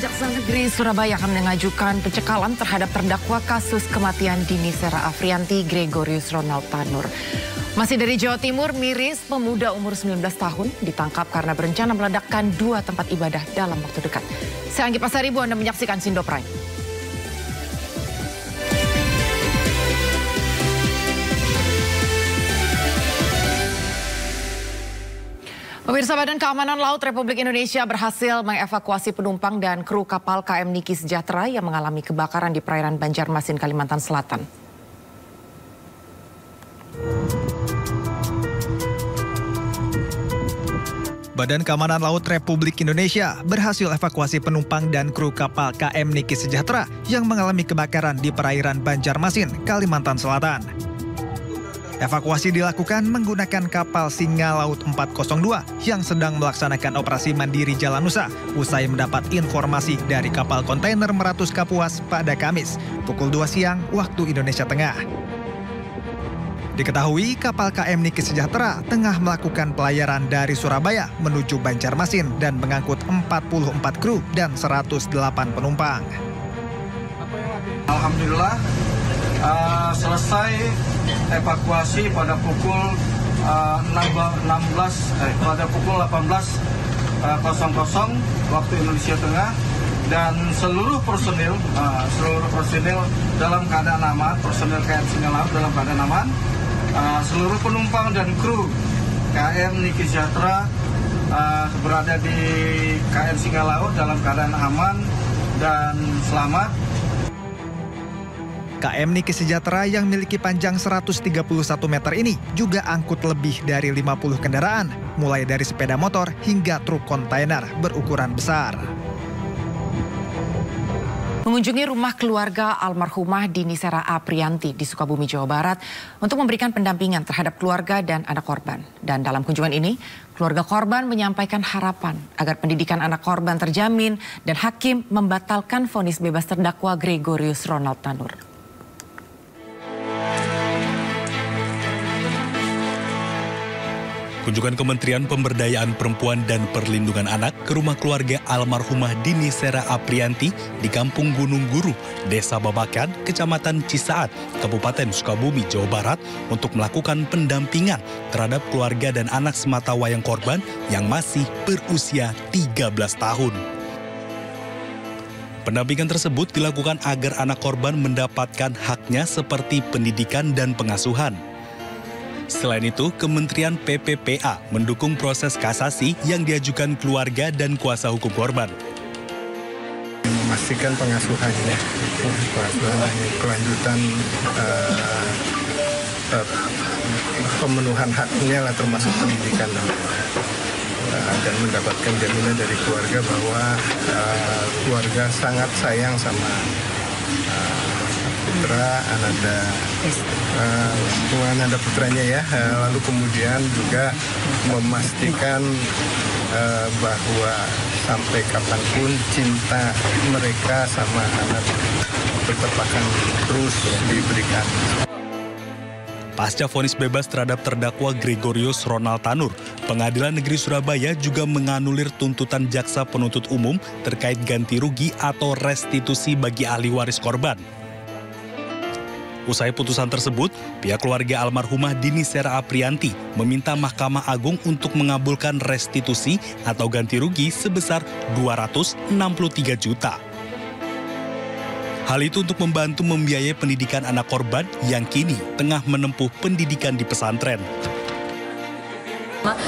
Kejaksaan Negeri Surabaya akan mengajukan pencekalan terhadap terdakwa kasus kematian Dini Sera Aprianti Gregorius Ronald Tanur. Masih dari Jawa Timur, miris pemuda umur 19 tahun ditangkap karena berencana meledakkan 2 tempat ibadah dalam waktu dekat. Saya Anggi Pasaribu, Anda menyaksikan Sindo Prime. Pemirsa, Badan Keamanan Laut Republik Indonesia berhasil mengevakuasi penumpang dan kru kapal KM Niki Sejahtera yang mengalami kebakaran di perairan Banjarmasin, Kalimantan Selatan. Badan Keamanan Laut Republik Indonesia berhasil evakuasi penumpang dan kru kapal KM Niki Sejahtera yang mengalami kebakaran di perairan Banjarmasin, Kalimantan Selatan. Evakuasi dilakukan menggunakan kapal Singa Laut 402 yang sedang melaksanakan operasi mandiri Jalan Nusa usai mendapat informasi dari kapal kontainer Meratus Kapuas pada Kamis pukul 2 siang waktu Indonesia Tengah. Diketahui kapal KM Niki Sejahtera tengah melakukan pelayaran dari Surabaya menuju Banjarmasin dan mengangkut 44 kru dan 108 penumpang. Alhamdulillah selesai evakuasi pada pukul 18.00 waktu Indonesia Tengah, dan seluruh personil dalam keadaan aman, personil KM Singa Laut dalam keadaan aman, seluruh penumpang dan kru KM Niki Sejahtera berada di KM Singa Laut dalam keadaan aman dan selamat. KM Niki Sejahtera yang memiliki panjang 131 meter ini juga angkut lebih dari 50 kendaraan, mulai dari sepeda motor hingga truk kontainer berukuran besar. Mengunjungi rumah keluarga almarhumah Dini Sera Aprianti di Sukabumi, Jawa Barat untuk memberikan pendampingan terhadap keluarga dan anak korban. Dan dalam kunjungan ini, keluarga korban menyampaikan harapan agar pendidikan anak korban terjamin dan hakim membatalkan vonis bebas terdakwa Gregorius Ronald Tanur. Kunjungan Kementerian Pemberdayaan Perempuan dan Perlindungan Anak ke rumah keluarga almarhumah Dini Sera Aprianti di Kampung Gunung Guru, Desa Babakan, Kecamatan Cisaat, Kabupaten Sukabumi, Jawa Barat untuk melakukan pendampingan terhadap keluarga dan anak sematawayang korban yang masih berusia 13 tahun. Pendampingan tersebut dilakukan agar anak korban mendapatkan haknya seperti pendidikan dan pengasuhan. Selain itu, Kementerian PPPA mendukung proses kasasi yang diajukan keluarga dan kuasa hukum korban. Memastikan pengasuhannya, kelanjutan pemenuhan haknya lah, termasuk pendidikan, dan mendapatkan jaminan dari keluarga bahwa keluarga sangat sayang sama putra, Ananda putranya ya. Lalu kemudian juga memastikan bahwa sampai kapanpun cinta mereka sama anak tetap akan terus diberikan. Pasca vonis bebas terhadap terdakwa Gregorius Ronald Tanur, Pengadilan Negeri Surabaya juga menganulir tuntutan jaksa penuntut umum terkait ganti rugi atau restitusi bagi ahli waris korban. Usai putusan tersebut, pihak keluarga almarhumah Dini Sera Aprianti meminta Mahkamah Agung untuk mengabulkan restitusi atau ganti rugi sebesar 263 juta. Hal itu untuk membantu membiayai pendidikan anak korban yang kini tengah menempuh pendidikan di pesantren.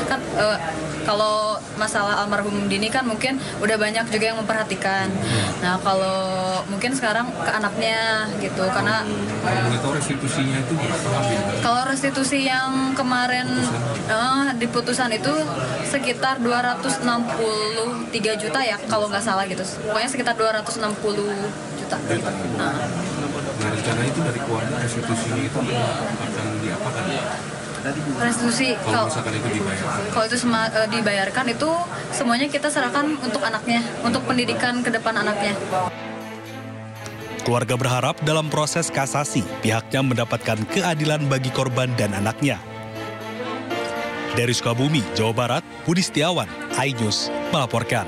Kan kalau masalah almarhum Dini kan mungkin udah banyak juga yang memperhatikan. Nah kalau mungkin sekarang ke anaknya gitu, karena restitusinya itu kalau restitusi yang kemarin di putusan itu sekitar 263 juta ya kalau nggak salah gitu. Pokoknya sekitar 260 juta. Nah rencana itu dari keluarga restitusinya itu akan diapakan? restitusi. Kalau misalkan itu dibayarkan? Kalau itu dibayarkan, itu semuanya kita serahkan untuk anaknya, untuk pendidikan ke depan anaknya. Keluarga berharap dalam proses kasasi, pihaknya mendapatkan keadilan bagi korban dan anaknya. Dari Sukabumi, Jawa Barat, Budi Setiawan, iNews melaporkan.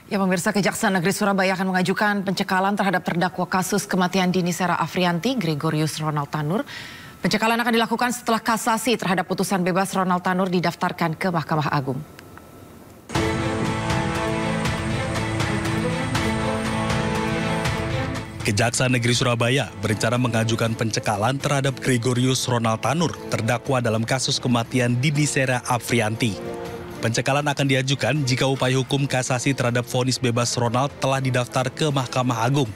Ya, pemirsa, Kejaksaan Negeri Surabaya akan mengajukan pencekalan terhadap terdakwa kasus kematian Dini Sera Afrianti, Gregorius Ronald Tanur. Pencekalan akan dilakukan setelah kasasi terhadap putusan bebas Ronald Tanur didaftarkan ke Mahkamah Agung. Kejaksaan Negeri Surabaya berencana mengajukan pencekalan terhadap Gregorius Ronald Tanur, terdakwa dalam kasus kematian Dini Sera Afrianti. Pencekalan akan diajukan jika upaya hukum kasasi terhadap vonis bebas Ronald telah didaftar ke Mahkamah Agung.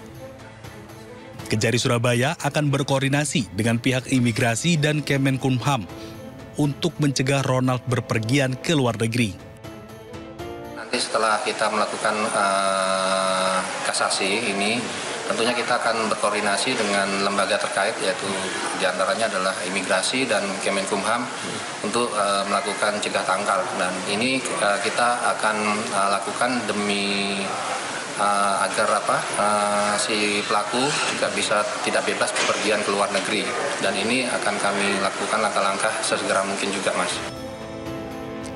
Kejari Surabaya akan berkoordinasi dengan pihak imigrasi dan Kemenkumham untuk mencegah Ronald berpergian ke luar negeri. Nanti setelah kita melakukan kasasi ini, tentunya kita akan berkoordinasi dengan lembaga terkait, yaitu diantaranya adalah imigrasi dan Kemenkumham untuk melakukan cegah tangkal. Dan ini kita akan lakukan demi agar si pelaku juga bisa tidak bebas bepergian ke luar negeri. Dan ini akan kami lakukan langkah-langkah sesegera mungkin juga, Mas.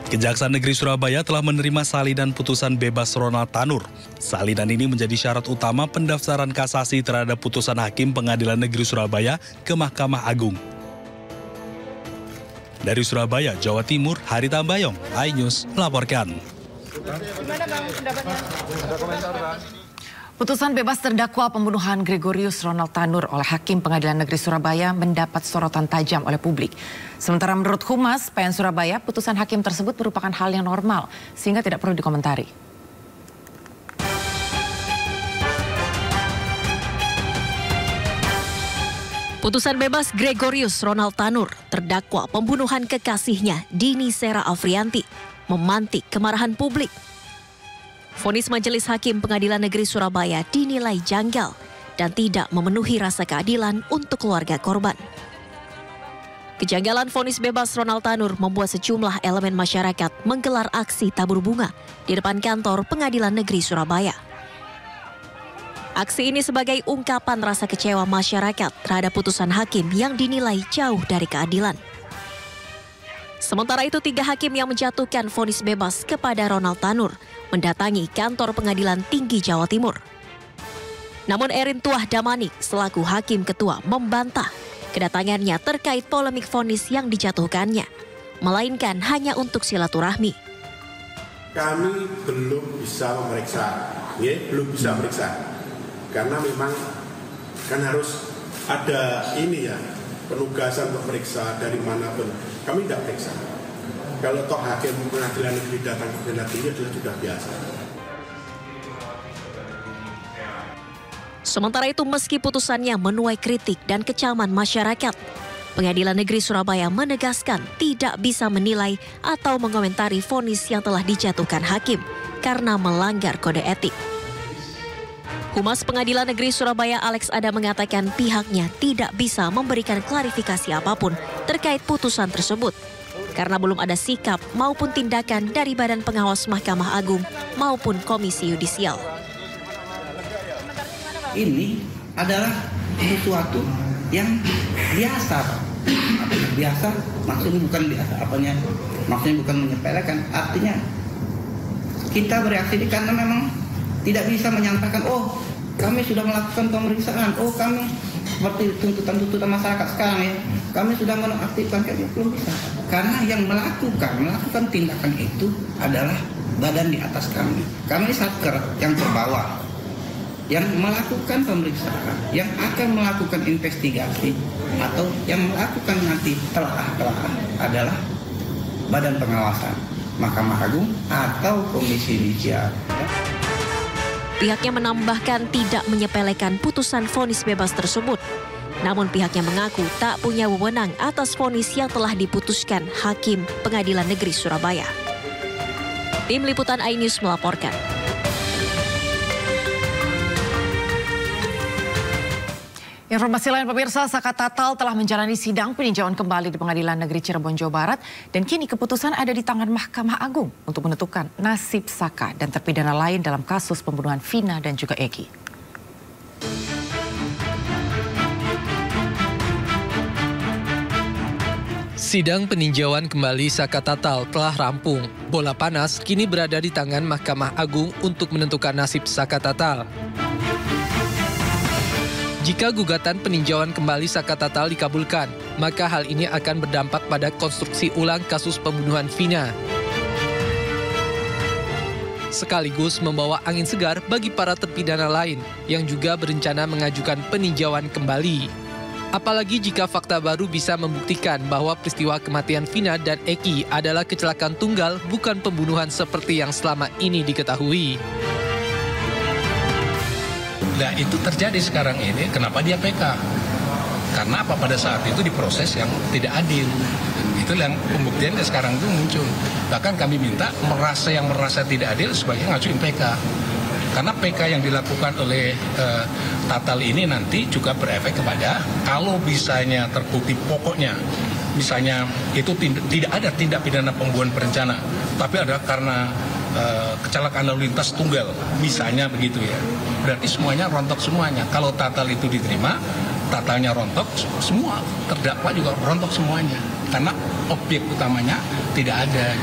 Kejaksaan Negeri Surabaya telah menerima salinan putusan bebas Ronald Tanur. Salinan ini menjadi syarat utama pendaftaran kasasi terhadap putusan Hakim Pengadilan Negeri Surabaya ke Mahkamah Agung. Dari Surabaya, Jawa Timur, Hari Tambayong, iNews melaporkan. Gimana Bang pendapatnya? Ada komentar, Bang? Putusan bebas terdakwa pembunuhan Gregorius Ronald Tanur oleh Hakim Pengadilan Negeri Surabaya mendapat sorotan tajam oleh publik. Sementara menurut Humas PN Surabaya, putusan hakim tersebut merupakan hal yang normal sehingga tidak perlu dikomentari. Putusan bebas Gregorius Ronald Tanur, terdakwa pembunuhan kekasihnya Dini Sera Afrianti, memantik kemarahan publik. Vonis Majelis Hakim Pengadilan Negeri Surabaya dinilai janggal dan tidak memenuhi rasa keadilan untuk keluarga korban. Kejanggalan vonis bebas Ronald Tanur membuat sejumlah elemen masyarakat menggelar aksi tabur bunga di depan kantor Pengadilan Negeri Surabaya. Aksi ini sebagai ungkapan rasa kecewa masyarakat terhadap putusan hakim yang dinilai jauh dari keadilan. Sementara itu, 3 hakim yang menjatuhkan vonis bebas kepada Ronald Tanur mendatangi kantor Pengadilan Tinggi Jawa Timur. Namun Erin Tuah Damani selaku hakim ketua membantah kedatangannya terkait polemik vonis yang dijatuhkannya, melainkan hanya untuk silaturahmi. Kami belum bisa memeriksa, belum bisa memeriksa, karena memang kan harus ada penugasan memeriksa dari manapun. Kami tidak periksa. Kalau toh hakim pengadilan negeri datang ke pengadilan tinggi adalah sudah biasa. Sementara itu, meski putusannya menuai kritik dan kecaman masyarakat, Pengadilan Negeri Surabaya menegaskan tidak bisa menilai atau mengomentari vonis yang telah dijatuhkan hakim karena melanggar kode etik. Humas Pengadilan Negeri Surabaya Alex Ada mengatakan pihaknya tidak bisa memberikan klarifikasi apapun terkait putusan tersebut karena belum ada sikap maupun tindakan dari Badan Pengawas Mahkamah Agung maupun Komisi Yudisial. Ini adalah sesuatu yang biasa. Biasa maksudnya bukan maksudnya bukan menyepelekan, artinya kita bereaksi karena memang tidak bisa menyampaikan, oh kami sudah melakukan pemeriksaan, oh kami seperti tuntutan masyarakat sekarang ya, kami sudah menaktifkan, belum bisa. Karena yang melakukan tindakan itu adalah badan di atas kami. Kami satker yang terbawah, yang melakukan pemeriksaan, yang akan melakukan investigasi, atau yang melakukan nanti telah adalah badan pengawasan Mahkamah Agung atau Komisi Yudisial. Pihaknya menambahkan tidak menyepelekan putusan vonis bebas tersebut. Namun pihaknya mengaku tak punya wewenang atas vonis yang telah diputuskan Hakim Pengadilan Negeri Surabaya. Tim Liputan iNews melaporkan. Informasi lain pemirsa, Saka Tatal telah menjalani sidang peninjauan kembali di Pengadilan Negeri Cirebon, Jawa Barat. Dan kini keputusan ada di tangan Mahkamah Agung untuk menentukan nasib Saka dan terpidana lain dalam kasus pembunuhan Vina dan juga Egi. Sidang peninjauan kembali Saka Tatal telah rampung. Bola panas kini berada di tangan Mahkamah Agung untuk menentukan nasib Saka Tatal. Jika gugatan peninjauan kembali Saka Tatal dikabulkan, maka hal ini akan berdampak pada konstruksi ulang kasus pembunuhan Vina. Sekaligus membawa angin segar bagi para terpidana lain yang juga berencana mengajukan peninjauan kembali. Apalagi jika fakta baru bisa membuktikan bahwa peristiwa kematian Vina dan Eki adalah kecelakaan tunggal, bukan pembunuhan seperti yang selama ini diketahui. Nah itu terjadi sekarang ini, kenapa dia PK? Karena apa, pada saat itu diproses yang tidak adil. Itu yang pembuktiannya sekarang itu muncul. Bahkan kami minta yang merasa tidak adil sebaiknya ngajuin PK. Karena PK yang dilakukan oleh Tatal ini nanti juga berefek kepada kalau misalnya terbukti pokoknya, misalnya itu tidak ada tindak pidana pembunuhan berencana, tapi ada karena kecelakaan lalu lintas tunggal, misalnya begitu ya. Berarti semuanya rontok semuanya. Kalau Tatal itu diterima, Tatalnya rontok, semua terdakwa juga rontok semuanya. Karena objek utamanya tidak ada.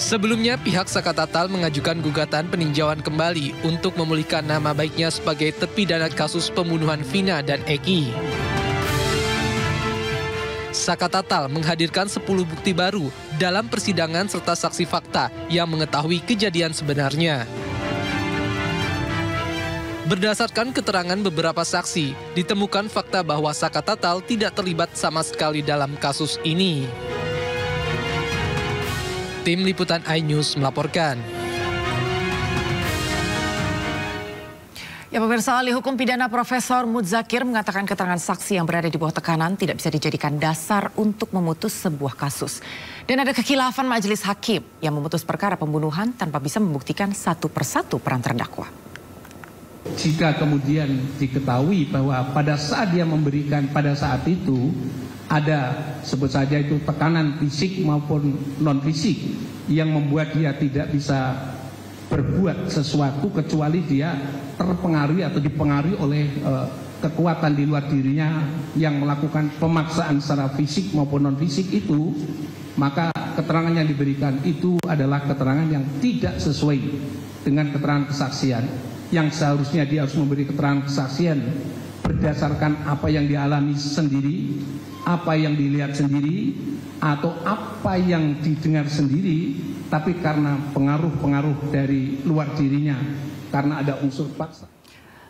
Sebelumnya, pihak Saka Tatal mengajukan gugatan peninjauan kembali untuk memulihkan nama baiknya sebagai terpidana kasus pembunuhan Vina dan Eki. Saka Tatal menghadirkan 10 bukti baru dalam persidangan serta saksi fakta yang mengetahui kejadian sebenarnya. Berdasarkan keterangan beberapa saksi, ditemukan fakta bahwa Saka Tatal tidak terlibat sama sekali dalam kasus ini. Tim Liputan iNews melaporkan. Ya pemirsa, ahli hukum pidana Profesor Muzakir mengatakan keterangan saksi yang berada di bawah tekanan tidak bisa dijadikan dasar untuk memutus sebuah kasus. Dan ada kekhilafan majelis hakim yang memutus perkara pembunuhan tanpa bisa membuktikan satu persatu peran terdakwa. Jika kemudian diketahui bahwa pada saat dia memberikan pada saat itu ada sebut saja itu tekanan fisik maupun non fisik yang membuat dia tidak bisa berbuat sesuatu kecuali dia terpengaruhi atau dipengaruhi oleh kekuatan di luar dirinya yang melakukan pemaksaan secara fisik maupun non fisik itu, maka keterangan yang diberikan itu adalah keterangan yang tidak sesuai dengan keterangan kesaksian, yang seharusnya dia harus memberi keterangan kesaksian berdasarkan apa yang dialami sendiri, apa yang dilihat sendiri, atau apa yang didengar sendiri, tapi karena pengaruh-pengaruh dari luar dirinya, karena ada unsur paksa.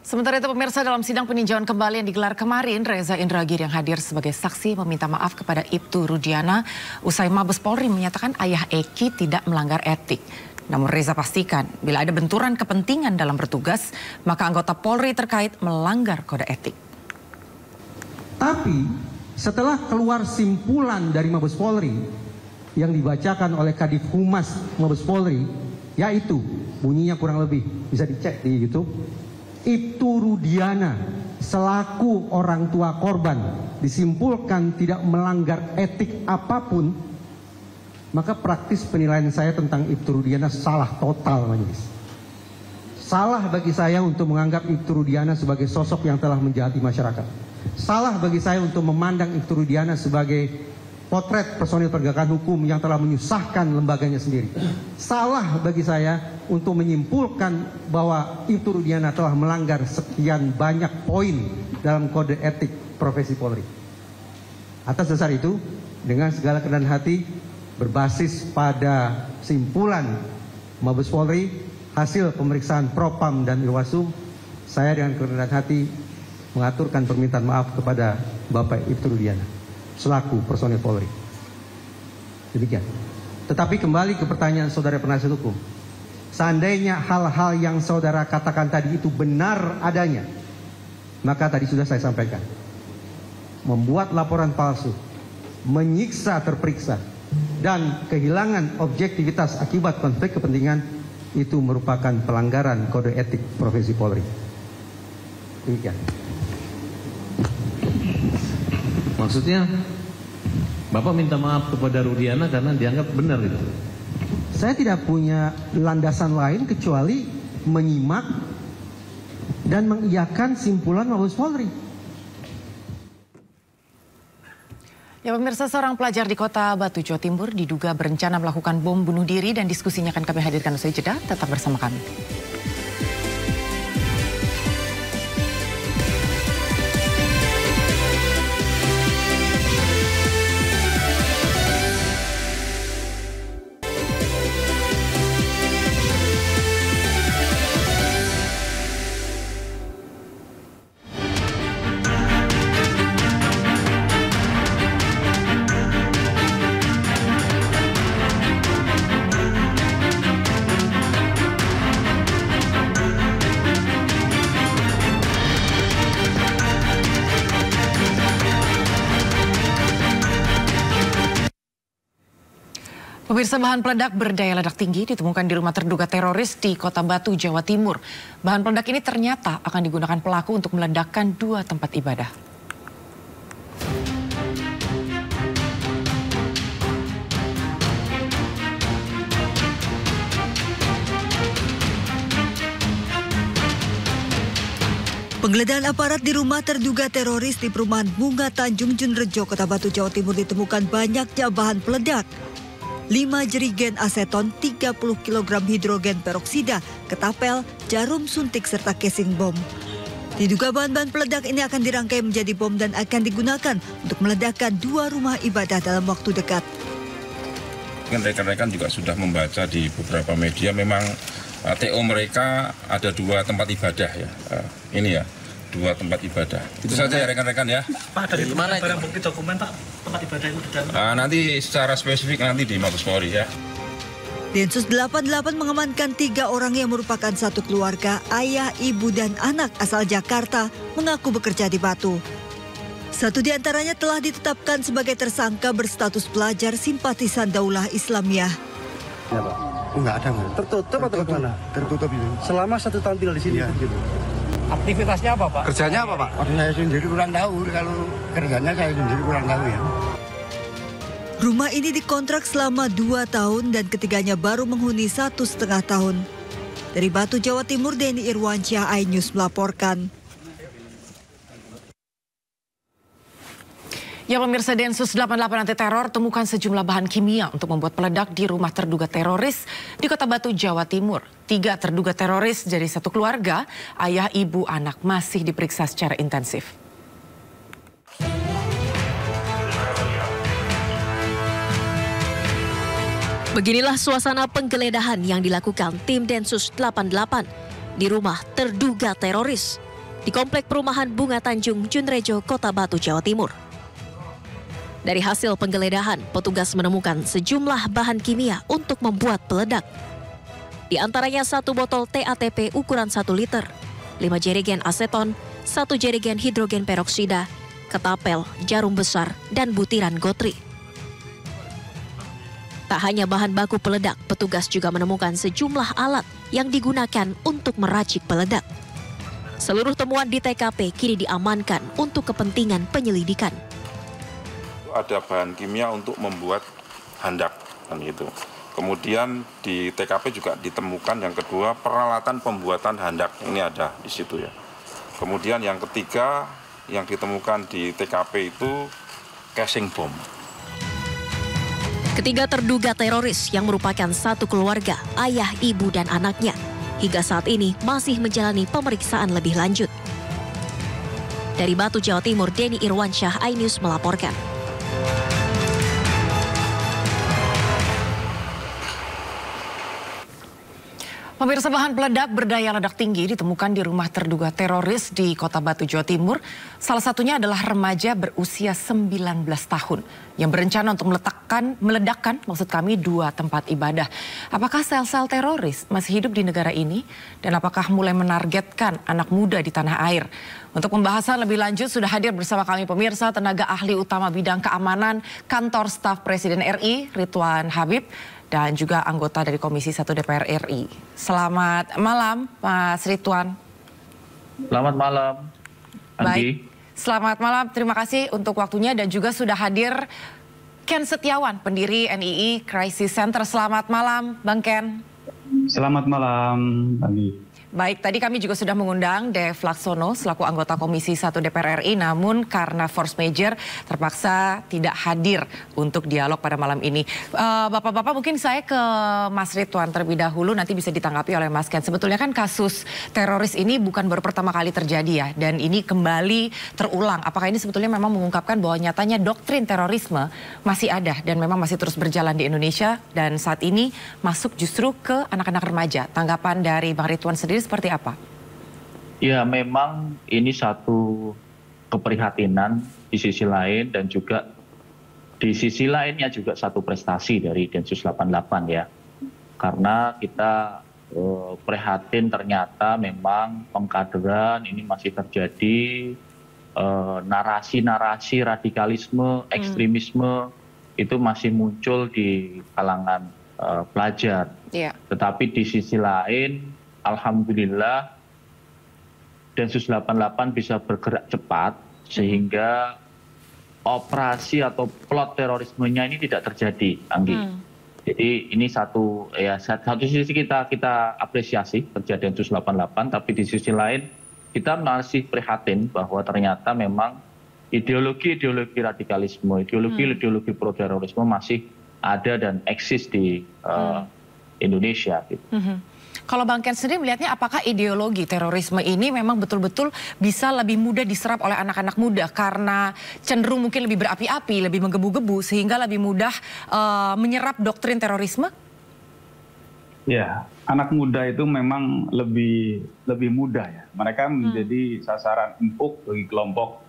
Sementara itu pemirsa, dalam sidang peninjauan kembali yang digelar kemarin, Reza Indragiri yang hadir sebagai saksi meminta maaf kepada Ibtu Rudiana usai Mabes Polri menyatakan ayah Eki tidak melanggar etik. Namun Reza pastikan bila ada benturan kepentingan dalam bertugas, maka anggota Polri terkait melanggar kode etik. Tapi setelah keluar simpulan dari Mabes Polri yang dibacakan oleh Kadif Humas Mabes Polri, yaitu bunyinya kurang lebih bisa dicek di YouTube, Ibtu Rudiana selaku orang tua korban disimpulkan tidak melanggar etik apapun, maka praktis penilaian saya tentang Ibtu Rudiana salah total, majelis. Salah bagi saya untuk menganggap Ibtu Rudiana sebagai sosok yang telah menjahati masyarakat. Salah bagi saya untuk memandang Ibtu Rudiana sebagai potret personil penegakan hukum yang telah menyusahkan lembaganya sendiri. Salah bagi saya untuk menyimpulkan bahwa Ibtu Rudiana telah melanggar sekian banyak poin dalam kode etik profesi Polri. Atas dasar itu, dengan segala kerendahan hati, berbasis pada simpulan Mabes Polri, hasil pemeriksaan Propam dan Irwasum, saya dengan kerendahan hati mengaturkan permintaan maaf kepada Bapak Ibtu Rudiana selaku personil Polri. Demikian. Tetapi kembali ke pertanyaan saudara penasihat hukum. Seandainya hal-hal yang saudara katakan tadi itu benar adanya, maka tadi sudah saya sampaikan. Membuat laporan palsu, menyiksa terperiksa, dan kehilangan objektivitas akibat konflik kepentingan itu merupakan pelanggaran kode etik profesi Polri. Demikian. Maksudnya Bapak minta maaf kepada Rudiana karena dianggap benar itu. Saya tidak punya landasan lain kecuali menyimak dan mengiyakan simpulan Mabes Polri. Ya pemirsa, seorang pelajar di Kota Batu, Jawa Timur diduga berencana melakukan bom bunuh diri dan diskusinya akan kami hadirkan usai jeda. Tetap bersama kami. Pemirsa, bahan peledak berdaya ledak tinggi ditemukan di rumah terduga teroris di Kota Batu, Jawa Timur. Bahan peledak ini ternyata akan digunakan pelaku untuk meledakkan 2 tempat ibadah. Penggeledahan aparat di rumah terduga teroris di perumahan Bunga Tanjung Junrejo, Kota Batu, Jawa Timur ditemukan banyaknya bahan peledak. 5 jerigen aseton, 30 kg hidrogen peroksida, ketapel, jarum suntik, serta casing bom. Diduga bahan-bahan peledak ini akan dirangkai menjadi bom dan akan digunakan untuk meledakkan 2 rumah ibadah dalam waktu dekat. Rekan-rekan juga sudah membaca di beberapa media, memang TO mereka ada 2 tempat ibadah ya. Ini ya, 2 tempat ibadah. Itu saja ya rekan-rekan ya. Pak, dari mana barang bukti dokumen Pak? Tempat ibadah itu nanti secara spesifik nanti di Mabes Polri ya. Densus 88 mengamankan 3 orang yang merupakan satu keluarga, ayah, ibu, dan anak asal Jakarta, mengaku bekerja di Batu. 1 di antaranya telah ditetapkan sebagai tersangka berstatus pelajar simpatisan Daulah Islamiyah. Ya Pak, enggak ada Pak. Tertutup atau bagaimana? Tertutup itu. Selama 1 tahun tinggal di sini. Ya. Gitu. Aktivitasnya apa Pak? Kerjanya apa Pak? Saya sendiri kurang tahu, kalau kerjanya saya sendiri kurang tahu ya. Rumah ini dikontrak selama 2 tahun dan ketiganya baru menghuni 1,5 tahun. Dari Batu, Jawa Timur, Denny Irwansyah, iNews melaporkan. Ya pemirsa, Densus 88 anti teror temukan sejumlah bahan kimia untuk membuat peledak di rumah terduga teroris di Kota Batu, Jawa Timur. 3 terduga teroris dari satu keluarga, ayah, ibu, anak masih diperiksa secara intensif. Beginilah suasana penggeledahan yang dilakukan tim Densus 88 di rumah terduga teroris di Komplek Perumahan Bunga Tanjung, Junrejo, Kota Batu, Jawa Timur. Dari hasil penggeledahan, petugas menemukan sejumlah bahan kimia untuk membuat peledak. Di antaranya 1 botol TATP ukuran 1 liter, 5 jerigen aseton, 1 jerigen hidrogen peroksida, ketapel, jarum besar, dan butiran gotri. Tak hanya bahan baku peledak, petugas juga menemukan sejumlah alat yang digunakan untuk meracik peledak. Seluruh temuan di TKP kini diamankan untuk kepentingan penyelidikan. Ada bahan kimia untuk membuat handak kan gitu. Kemudian di TKP juga ditemukan yang kedua peralatan pembuatan handak, ini ada di situ ya. Kemudian yang ketiga yang ditemukan di TKP itu casing bom. Ketiga terduga teroris yang merupakan satu keluarga, ayah, ibu, dan anaknya, hingga saat ini masih menjalani pemeriksaan lebih lanjut. Dari Batu, Jawa Timur, Denny Irwansyah, iNews melaporkan. Pemirsa, bahan peledak berdaya ledak tinggi ditemukan di rumah terduga teroris di Kota Batu, Jawa Timur. Salah satunya adalah remaja berusia 19 tahun yang berencana untuk meledakkan 2 tempat ibadah. Apakah sel-sel teroris masih hidup di negara ini? Dan apakah mulai menargetkan anak muda di tanah air? Untuk pembahasan lebih lanjut sudah hadir bersama kami pemirsa tenaga ahli utama bidang keamanan Kantor Staf Presiden RI, Ridwan Habib, dan juga anggota dari Komisi 1 DPR RI. Selamat malam, Mas Ridwan. Selamat malam. Baik, selamat malam. Terima kasih untuk waktunya dan juga sudah hadir Ken Setiawan, pendiri NII Crisis Center. Selamat malam, Bang Ken. Selamat malam, Andi. Baik, tadi kami juga sudah mengundang Dev Laksono selaku anggota Komisi 1 DPR RI, namun karena force majeure terpaksa tidak hadir untuk dialog pada malam ini. Bapak-bapak, mungkin saya ke Mas Ridwan terlebih dahulu, nanti bisa ditanggapi oleh Mas Ken. Sebetulnya kan kasus teroris ini bukan baru pertama kali terjadi ya, dan ini kembali terulang. Apakah ini sebetulnya memang mengungkapkan bahwa nyatanya doktrin terorisme masih ada dan memang masih terus berjalan di Indonesia, dan saat ini masuk justru ke anak-anak remaja. Tanggapan dari Bang Ridwan sendiri seperti apa? Ya, memang ini satu keprihatinan di sisi lain, dan juga di sisi lainnya juga satu prestasi dari Densus 88 ya. Karena kita prihatin ternyata memang pengkaderan ini masih terjadi, narasi-narasi radikalisme, ekstremisme itu masih muncul di kalangan pelajar. Tetapi di sisi lain, alhamdulillah Densus 88 bisa bergerak cepat sehingga operasi atau plot terorismenya ini tidak terjadi, Anggi. Jadi ini satu sisi kita apresiasi kerja Densus 88, tapi di sisi lain kita masih prihatin bahwa ternyata memang ideologi-ideologi radikalisme, ideologi-ideologi pro terorisme masih ada dan eksis di Indonesia. Gitu. Kalau Bang Ken sendiri melihatnya, apakah ideologi terorisme ini memang betul-betul bisa lebih mudah diserap oleh anak-anak muda karena cenderung mungkin lebih berapi-api, lebih menggebu-gebu, sehingga lebih mudah menyerap doktrin terorisme? Ya, anak muda itu memang lebih mudah ya. Mereka menjadi sasaran empuk bagi kelompok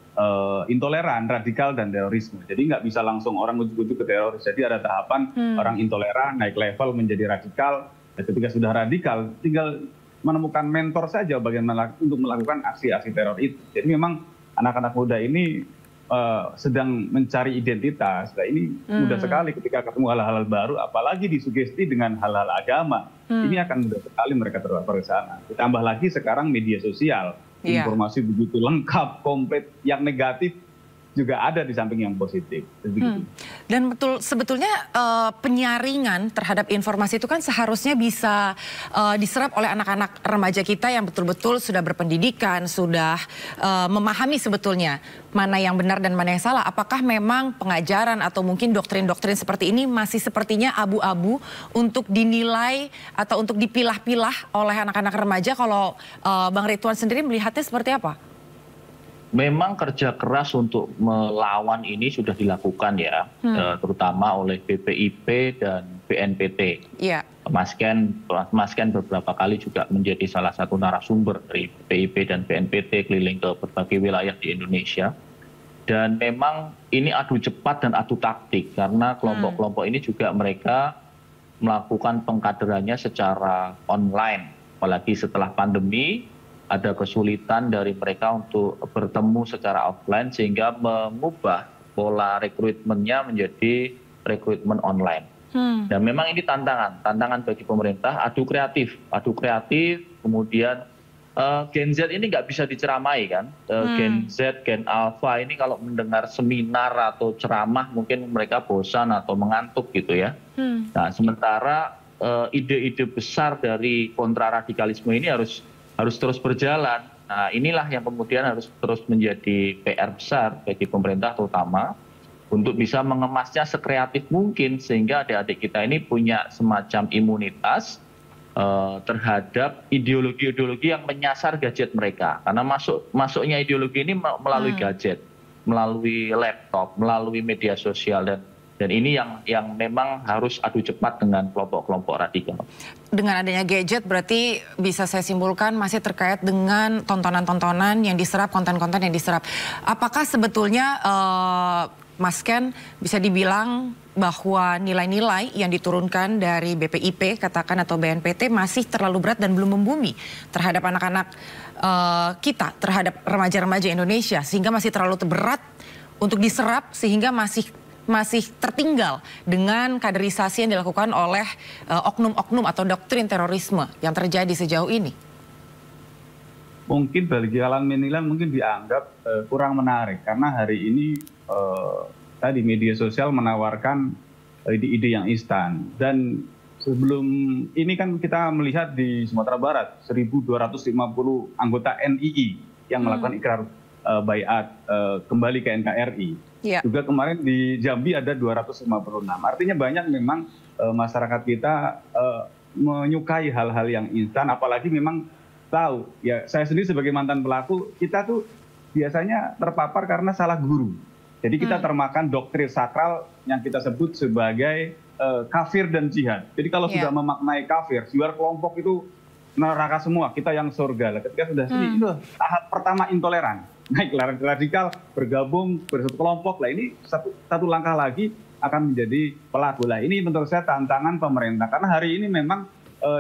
intoleran, radikal, dan terorisme. Jadi nggak bisa langsung orang ujuk-ujuk ke teroris. Jadi ada tahapan orang intoleran, naik level menjadi radikal. Ketika sudah radikal, tinggal menemukan mentor saja bagaimana untuk melakukan aksi-aksi teror itu. Jadi memang anak-anak muda ini sedang mencari identitas. Nah, ini mudah sekali ketika ketemu hal-hal baru, apalagi disugesti dengan hal-hal agama. Ini akan mudah sekali mereka terbawa ke sana. Ditambah lagi sekarang media sosial, informasi begitu lengkap, komplit, yang negatif juga ada di samping yang positif. Dan sebetulnya penyaringan terhadap informasi itu kan seharusnya bisa diserap oleh anak-anak remaja kita yang betul-betul sudah berpendidikan, sudah memahami sebetulnya mana yang benar dan mana yang salah. Apakah memang pengajaran atau mungkin doktrin-doktrin seperti ini masih sepertinya abu-abu untuk dinilai atau untuk dipilah-pilah oleh anak-anak remaja? Kalau Bang Ridwan sendiri melihatnya seperti apa? Memang kerja keras untuk melawan ini sudah dilakukan ya, terutama oleh BPIP dan BNPT. Mas Ken beberapa kali juga menjadi salah satu narasumber dari BPIP dan BNPT keliling ke berbagai wilayah di Indonesia. Dan memang ini adu cepat dan adu taktik, karena kelompok-kelompok ini juga mereka melakukan pengkaderannya secara online. Apalagi setelah pandemi, ada kesulitan dari mereka untuk bertemu secara offline sehingga mengubah pola rekrutmennya menjadi rekrutmen online. Dan memang ini tantangan bagi pemerintah, adu kreatif, kemudian Gen Z ini nggak bisa diceramai kan, Gen Z, Gen Alpha ini kalau mendengar seminar atau ceramah mungkin mereka bosan atau mengantuk gitu ya. Nah, sementara ide-ide besar dari kontraradikalisme ini harus terus berjalan. Nah, inilah yang kemudian harus terus menjadi PR besar bagi pemerintah terutama untuk bisa mengemasnya sekreatif mungkin sehingga adik-adik kita ini punya semacam imunitas terhadap ideologi-ideologi yang menyasar gadget mereka. Karena masuknya ideologi ini melalui gadget, melalui laptop, melalui media sosial, dan ini yang memang harus adu cepat dengan kelompok-kelompok radikal. Dengan adanya gadget berarti bisa saya simpulkan masih terkait dengan tontonan-tontonan yang diserap, konten-konten yang diserap. Apakah sebetulnya Mas Ken bisa dibilang bahwa nilai-nilai yang diturunkan dari BPIP katakan atau BNPT masih terlalu berat dan belum membumi terhadap anak-anak kita, terhadap remaja-remaja Indonesia, sehingga masih terlalu berat untuk diserap sehingga masih tertinggal dengan kaderisasi yang dilakukan oleh oknum-oknum atau doktrin terorisme yang terjadi sejauh ini? mungkin bagi kalangan milenial mungkin dianggap kurang menarik karena hari ini tadi media sosial menawarkan ide-ide yang instan. Dan sebelum ini kan kita melihat di Sumatera Barat 1.250 anggota NII yang melakukan ikrar baiat kembali ke NKRI. Juga kemarin di Jambi ada 256. Artinya banyak memang masyarakat kita menyukai hal-hal yang instan, apalagi memang tahu ya, saya sendiri sebagai mantan pelaku, kita tuh biasanya terpapar karena salah guru. Jadi kita termakan doktrin sakral yang kita sebut sebagai kafir dan jihad. Jadi kalau sudah memaknai kafir, luar kelompok itu neraka semua, kita yang surga. Ketika sudah sini, itu tahap pertama intoleran. Naik radikal, bergabung, bersatu kelompok. Lah ini satu langkah lagi akan menjadi pelaku. Lah ini menurut saya tantangan pemerintah. Karena hari ini memang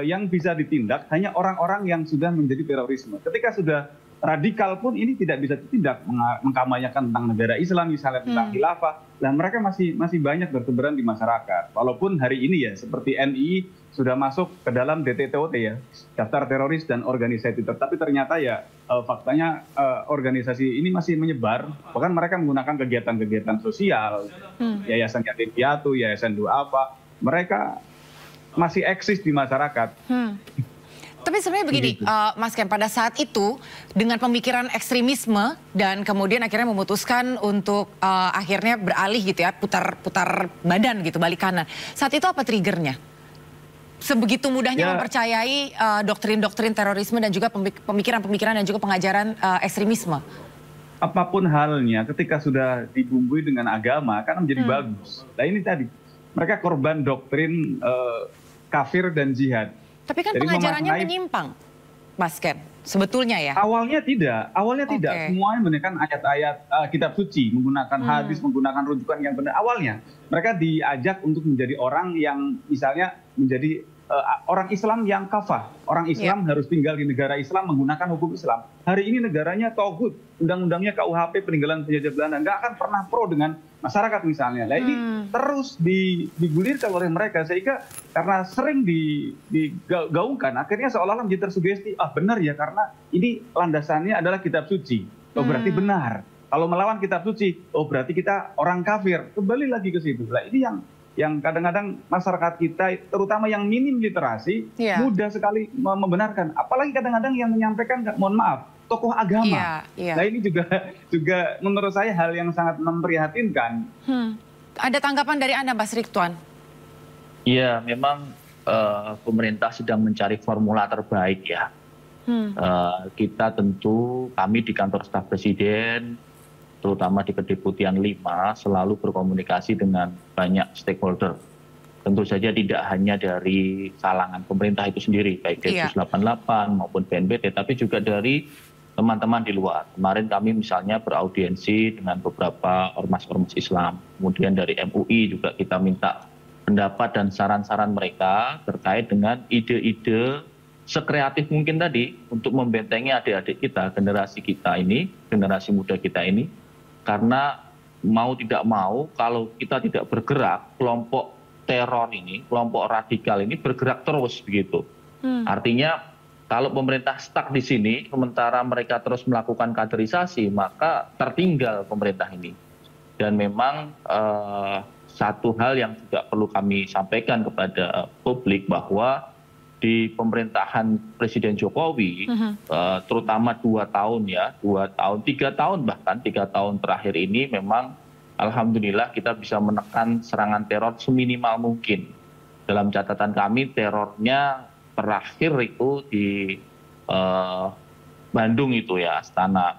yang bisa ditindak hanya orang-orang yang sudah menjadi terorisme. Ketika sudah radikal pun ini tidak bisa ditindak, mengkampanyekan tentang negara Islam, misalnya tentang khilafah. Nah, mereka masih banyak bertebaran di masyarakat. Walaupun hari ini ya seperti NII sudah masuk ke dalam DTTOT ya, daftar teroris dan organisasi. Tapi ternyata ya faktanya organisasi ini masih menyebar. Bahkan mereka menggunakan kegiatan-kegiatan sosial, Yayasan Yatim Piatu, Yayasan Dua Apa. Mereka masih eksis di masyarakat. Tapi sebenarnya begini, Mas Ken, pada saat itu dengan pemikiran ekstremisme dan kemudian akhirnya memutuskan untuk akhirnya beralih gitu ya, putar badan gitu, balik kanan. Saat itu apa triggernya? Sebegitu mudahnya mempercayai doktrin-doktrin terorisme dan juga pemikiran-pemikiran dan juga pengajaran ekstremisme? Apapun halnya, ketika sudah dibumbui dengan agama kan menjadi bagus. Nah ini tadi, mereka korban doktrin kafir dan jihad. Tapi kan jadi pengajarannya menyimpang, Mas Ken, sebetulnya ya? Awalnya tidak. Semuanya menggunakan ayat-ayat kitab suci, menggunakan hadis, menggunakan rujukan yang benar. Awalnya mereka diajak untuk menjadi orang yang misalnya menjadi orang Islam yang kafah. Orang Islam harus tinggal di negara Islam menggunakan hukum Islam. Hari ini negaranya tauhid, undang-undangnya KUHP peninggalan penjajah Belanda, nggak akan pernah pro dengan masyarakat misalnya. Nah ini terus digulirkan oleh mereka sehingga karena sering digaungkan, akhirnya seolah-olah menjadi tersugesti, benar ya karena ini landasannya adalah kitab suci. Oh berarti benar. Kalau melawan kitab suci, oh berarti kita orang kafir. Kembali lagi ke situ. Nah ini yang kadang-kadang masyarakat kita, terutama yang minim literasi, mudah sekali membenarkan. Apalagi kadang-kadang yang menyampaikan, mohon maaf, tokoh agama. Nah ini juga menurut saya hal yang sangat memprihatinkan. Ada tanggapan dari Anda, Mas Riktuan? Iya, memang pemerintah sedang mencari formula terbaik ya. Kita tentu, kami di kantor staf presiden, terutama di Kedeputian 5, selalu berkomunikasi dengan banyak stakeholder. Tentu saja tidak hanya dari kalangan pemerintah itu sendiri, baik Densus 88 maupun BNPT, tapi juga dari teman-teman di luar. Kemarin kami misalnya beraudiensi dengan beberapa ormas-ormas Islam. Kemudian dari MUI juga kita minta pendapat dan saran-saran mereka terkait dengan ide-ide sekreatif mungkin tadi untuk membentengi adik-adik kita, generasi kita ini, generasi muda kita ini. Karena mau tidak mau, kalau kita tidak bergerak, kelompok teror ini, kelompok radikal ini bergerak terus begitu. Artinya kalau pemerintah stuck di sini, sementara mereka terus melakukan kaderisasi, maka tertinggal pemerintah ini. Dan memang satu hal yang juga perlu kami sampaikan kepada publik bahwa di pemerintahan Presiden Jokowi, terutama 2 tahun ya, 2 tahun, 3 tahun bahkan 3 tahun terakhir ini memang alhamdulillah kita bisa menekan serangan teror seminimal mungkin. Dalam catatan kami terornya terakhir itu di Bandung itu ya, Astana,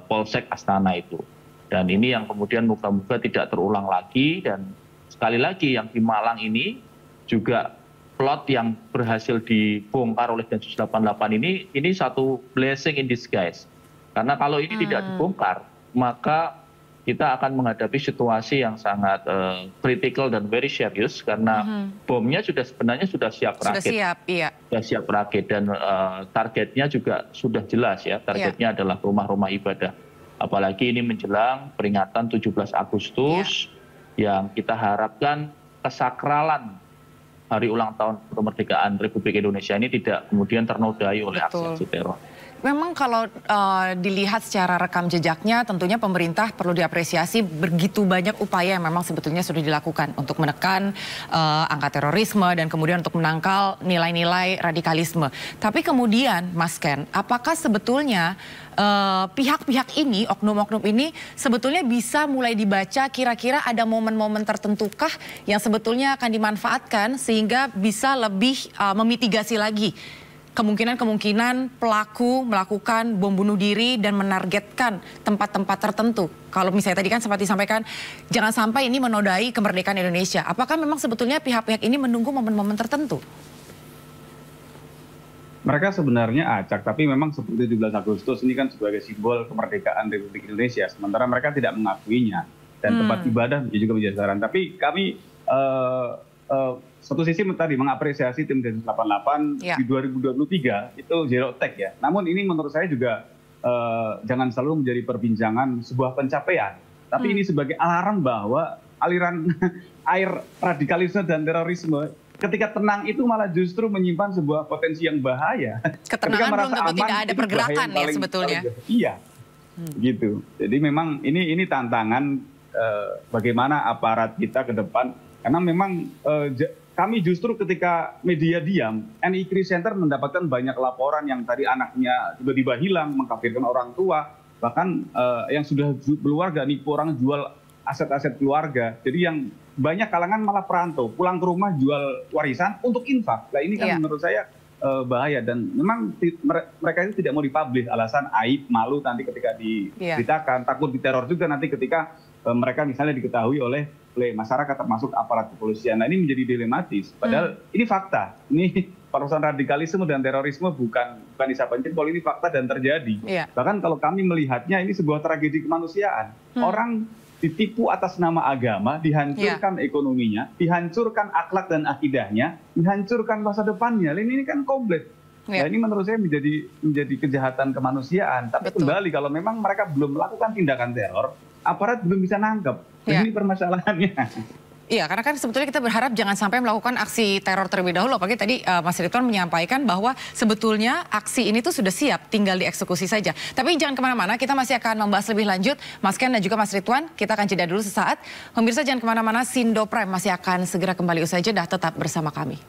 Polsek Astana itu. Dan ini yang kemudian moga-moga tidak terulang lagi. Dan sekali lagi yang di Malang ini juga plot yang berhasil dibongkar oleh Densus 88 ini satu blessing in disguise. Karena kalau ini tidak dibongkar, maka kita akan menghadapi situasi yang sangat critical dan very serious karena bomnya sebenarnya sudah siap rakit. Sudah siap rakit dan targetnya juga sudah jelas ya. Targetnya adalah rumah-rumah ibadah. Apalagi ini menjelang peringatan 17 Agustus yang kita harapkan kesakralan Hari Ulang Tahun Kemerdekaan Republik Indonesia ini tidak kemudian ternodai oleh aksi teror. memang kalau dilihat secara rekam jejaknya tentunya pemerintah perlu diapresiasi begitu banyak upaya yang memang sebetulnya sudah dilakukan untuk menekan angka terorisme dan kemudian untuk menangkal nilai-nilai radikalisme. Tapi kemudian Mas Ken, apakah sebetulnya pihak-pihak ini, oknum-oknum ini sebetulnya bisa mulai dibaca kira-kira ada momen-momen tertentukah yang sebetulnya akan dimanfaatkan sehingga bisa lebih memitigasi lagi kemungkinan pelaku melakukan bom bunuh diri dan menargetkan tempat-tempat tertentu. Kalau misalnya tadi kan sempat disampaikan, jangan sampai ini menodai kemerdekaan Indonesia. Apakah memang sebetulnya pihak-pihak ini menunggu momen-momen tertentu? Mereka sebenarnya acak, tapi memang seperti 17 Agustus ini kan sebagai simbol kemerdekaan Republik Indonesia. Sementara mereka tidak mengakuinya. Dan tempat ibadah juga menjadi sasaran. Tapi kami satu sisi tadi mengapresiasi tim Densus 88 di 2023 itu zero tech ya. Namun ini menurut saya juga jangan selalu menjadi perbincangan sebuah pencapaian. Tapi ini sebagai alarm bahwa aliran air radikalisme dan terorisme ketika tenang itu malah justru menyimpan sebuah potensi yang bahaya. Ketenangan belum tentu tidak ada pergerakan ya sebetulnya. Iya, gitu. Jadi memang ini tantangan bagaimana aparat kita ke depan. Karena memang kami justru ketika media diam, NI Crisis Center mendapatkan banyak laporan yang tadi anaknya tiba-tiba hilang, mengkafirkan orang tua, bahkan yang sudah keluarga, nipu orang jual aset-aset keluarga. Jadi yang banyak kalangan malah perantau, pulang ke rumah jual warisan untuk infak. Nah ini kan menurut saya bahaya dan memang mereka itu tidak mau dipublish, alasan aib, malu nanti ketika diberitakan, takut diteror juga nanti ketika mereka misalnya diketahui oleh masyarakat termasuk aparat kepolisian. Nah ini menjadi dilematis. Padahal ini fakta. Ini perusahaan radikalisme dan terorisme bukan isapan jempol, ini fakta dan terjadi. Bahkan kalau kami melihatnya ini sebuah tragedi kemanusiaan. Orang ditipu atas nama agama, dihancurkan ekonominya, dihancurkan akhlak dan akidahnya, dihancurkan masa depannya. Ini kan komplit. Nah ini menurut saya menjadi kejahatan kemanusiaan. Tapi kembali kalau memang mereka belum melakukan tindakan teror, aparat belum bisa nangkep. Ini permasalahannya. Iya, karena kan sebetulnya kita berharap jangan sampai melakukan aksi teror terlebih dahulu. Apalagi tadi Mas Ridwan menyampaikan bahwa sebetulnya aksi ini tuh sudah siap, tinggal dieksekusi saja. Tapi jangan kemana-mana, kita masih akan membahas lebih lanjut. Mas Ken dan juga Mas Ridwan, kita akan jeda dulu sesaat. Pemirsa jangan kemana-mana, Sindo Prime masih akan segera kembali usai jeda, tetap bersama kami.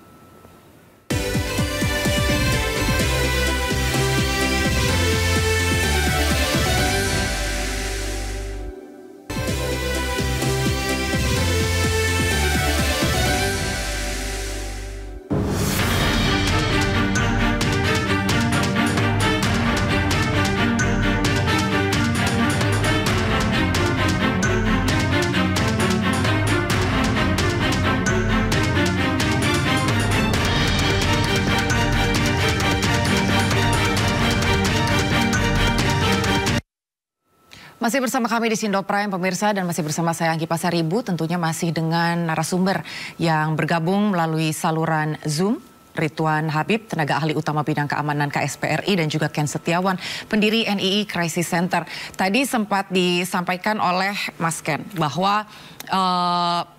Masih bersama kami di Sindo Prime, pemirsa, dan masih bersama saya Anggi Pasaribu, tentunya masih dengan narasumber yang bergabung melalui saluran Zoom. Ridwan Habib, tenaga ahli utama bidang keamanan KSPRI, dan juga Ken Setiawan, pendiri NII Crisis Center. Tadi sempat disampaikan oleh Mas Ken bahwa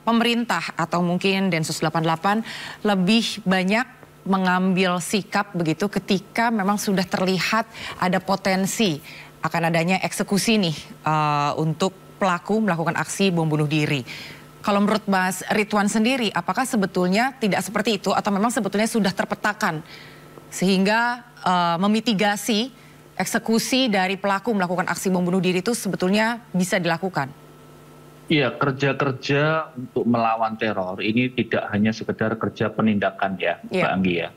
pemerintah atau mungkin Densus 88 lebih banyak mengambil sikap begitu ketika memang sudah terlihat ada potensi akan adanya eksekusi nih untuk pelaku melakukan aksi bom bunuh diri. Kalau menurut Mas Ridwan sendiri, apakah sebetulnya tidak seperti itu atau memang sebetulnya sudah terpetakan sehingga memitigasi eksekusi dari pelaku melakukan aksi bom bunuh diri itu sebetulnya bisa dilakukan? Iya, kerja-kerja untuk melawan teror ini tidak hanya sekedar kerja penindakan ya, Mbak Anggi ya,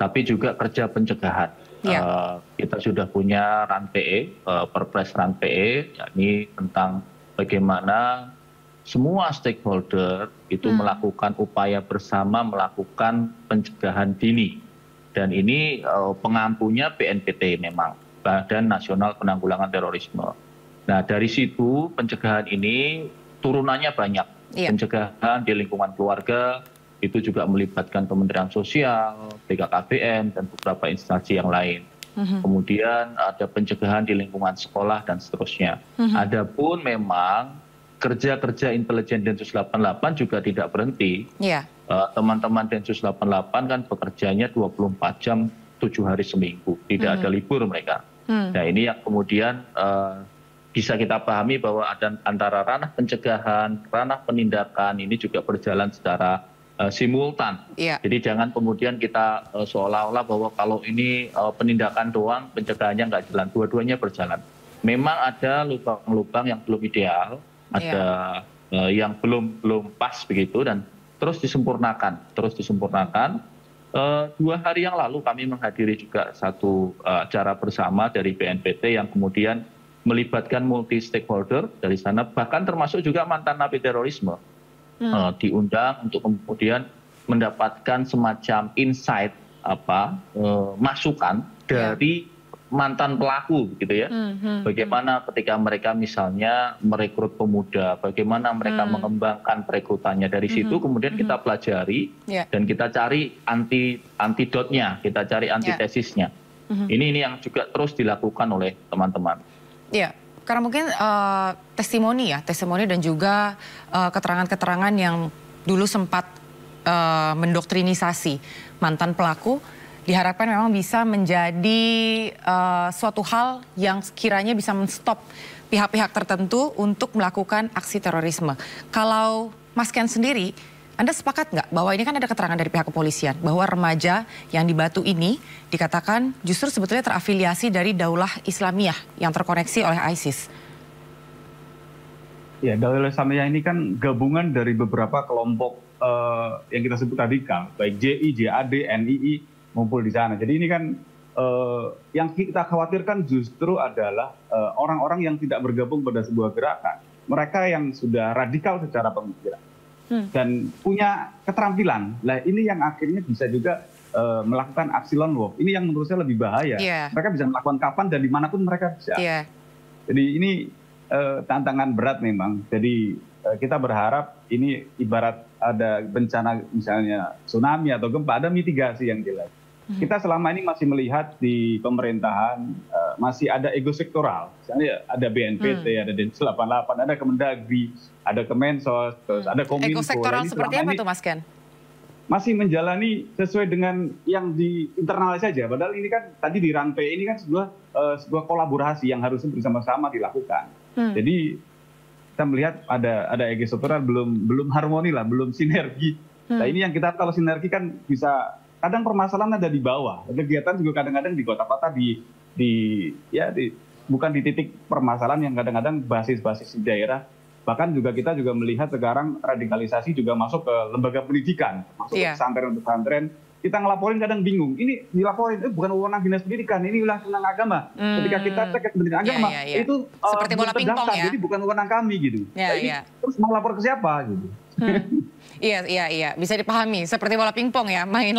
tapi juga kerja pencegahan. Kita sudah punya RAN-PE, Perpres RAN-PE, yakni tentang bagaimana semua stakeholder itu melakukan upaya bersama melakukan pencegahan dini. Dan ini pengampunya BNPT memang, Badan Nasional Penanggulangan Terorisme. Nah dari situ pencegahan ini turunannya banyak. Pencegahan di lingkungan keluarga, itu juga melibatkan Kementerian Sosial, BKKBN, dan beberapa instansi yang lain. Kemudian ada pencegahan di lingkungan sekolah dan seterusnya. Adapun memang kerja-kerja intelijen Densus 88 juga tidak berhenti. Teman-teman Densus 88 kan bekerjanya 24 jam 7 hari seminggu, tidak ada libur mereka. Nah ini yang kemudian bisa kita pahami bahwa ada antara ranah pencegahan, ranah penindakan ini juga berjalan secara simultan. Jadi jangan kemudian kita seolah-olah bahwa kalau ini penindakan doang, pencegahannya nggak jalan, dua-duanya berjalan. Memang ada lubang-lubang yang belum ideal, ada yang belum pas begitu, dan terus disempurnakan. 2 hari yang lalu kami menghadiri juga satu acara bersama dari BNPT yang kemudian melibatkan multi stakeholder dari sana, bahkan termasuk juga mantan napi terorisme diundang untuk kemudian mendapatkan semacam insight masukan dari mantan pelaku gitu ya. Bagaimana ketika mereka misalnya merekrut pemuda, bagaimana mereka mengembangkan perekrutannya, dari situ kemudian kita pelajari dan kita cari antidotnya, kita cari antitesisnya. Ini yang juga terus dilakukan oleh teman-teman. Iya, karena mungkin testimoni dan juga keterangan-keterangan yang dulu sempat mendoktrinisasi mantan pelaku, diharapkan memang bisa menjadi suatu hal yang sekiranya bisa men-stop pihak-pihak tertentu untuk melakukan aksi terorisme. Kalau Mas Ken sendiri, Anda sepakat nggak bahwa ini kan ada keterangan dari pihak kepolisian bahwa remaja yang di Batu ini dikatakan justru sebetulnya terafiliasi dari Daulah Islamiyah yang terkoneksi oleh ISIS? Ya, Daulah Islamiyah ini kan gabungan dari beberapa kelompok yang kita sebut tadi, baik JI, JAD, NII, ngumpul di sana. Jadi ini kan yang kita khawatirkan justru adalah orang-orang yang tidak bergabung pada sebuah gerakan. Mereka yang sudah radikal secara pemikiran dan punya keterampilan. Nah ini yang akhirnya bisa juga melakukan aksi lone wolf. Ini yang menurut saya lebih bahaya. Mereka bisa melakukan kapan dan dimanapun mereka bisa. Jadi ini tantangan berat memang. Jadi kita berharap ini ibarat ada bencana misalnya tsunami atau gempa, ada mitigasi yang jelas. Kita selama ini masih melihat di pemerintahan masih ada ego sektoral. Misalnya ada BNPT, ada Densus 88, ada Kemendagri, ada Kemensos, terus ada Kominfo. Ego sektoral seperti apa tuh Mas Ken? Masih menjalani sesuai dengan yang di internal saja. Padahal ini kan tadi di rantai ini kan sebuah kolaborasi yang harus bersama-sama dilakukan. Jadi kita melihat ada ego sektoral belum harmoni lah, belum sinergi. Nah ini yang kita kalau sinergi kan bisa. Kadang permasalahan ada di bawah, kegiatan juga kadang-kadang di kota-kota bukan di titik permasalahan yang kadang-kadang basis-basis di daerah. Bahkan kita juga melihat sekarang radikalisasi juga masuk ke lembaga pendidikan, masuk ke pesantren-pesantren. Kita ngelaporin kadang bingung, ini dilaporin bukan wewenang dinas pendidikan, ini wilayah tentang agama. Ketika kita cek ke pendidikan agama, itu seperti bola pingpong ya. Jadi bukan wewenang kami gitu. Terus mau lapor ke siapa gitu. Iya, bisa dipahami. Seperti bola pingpong ya, main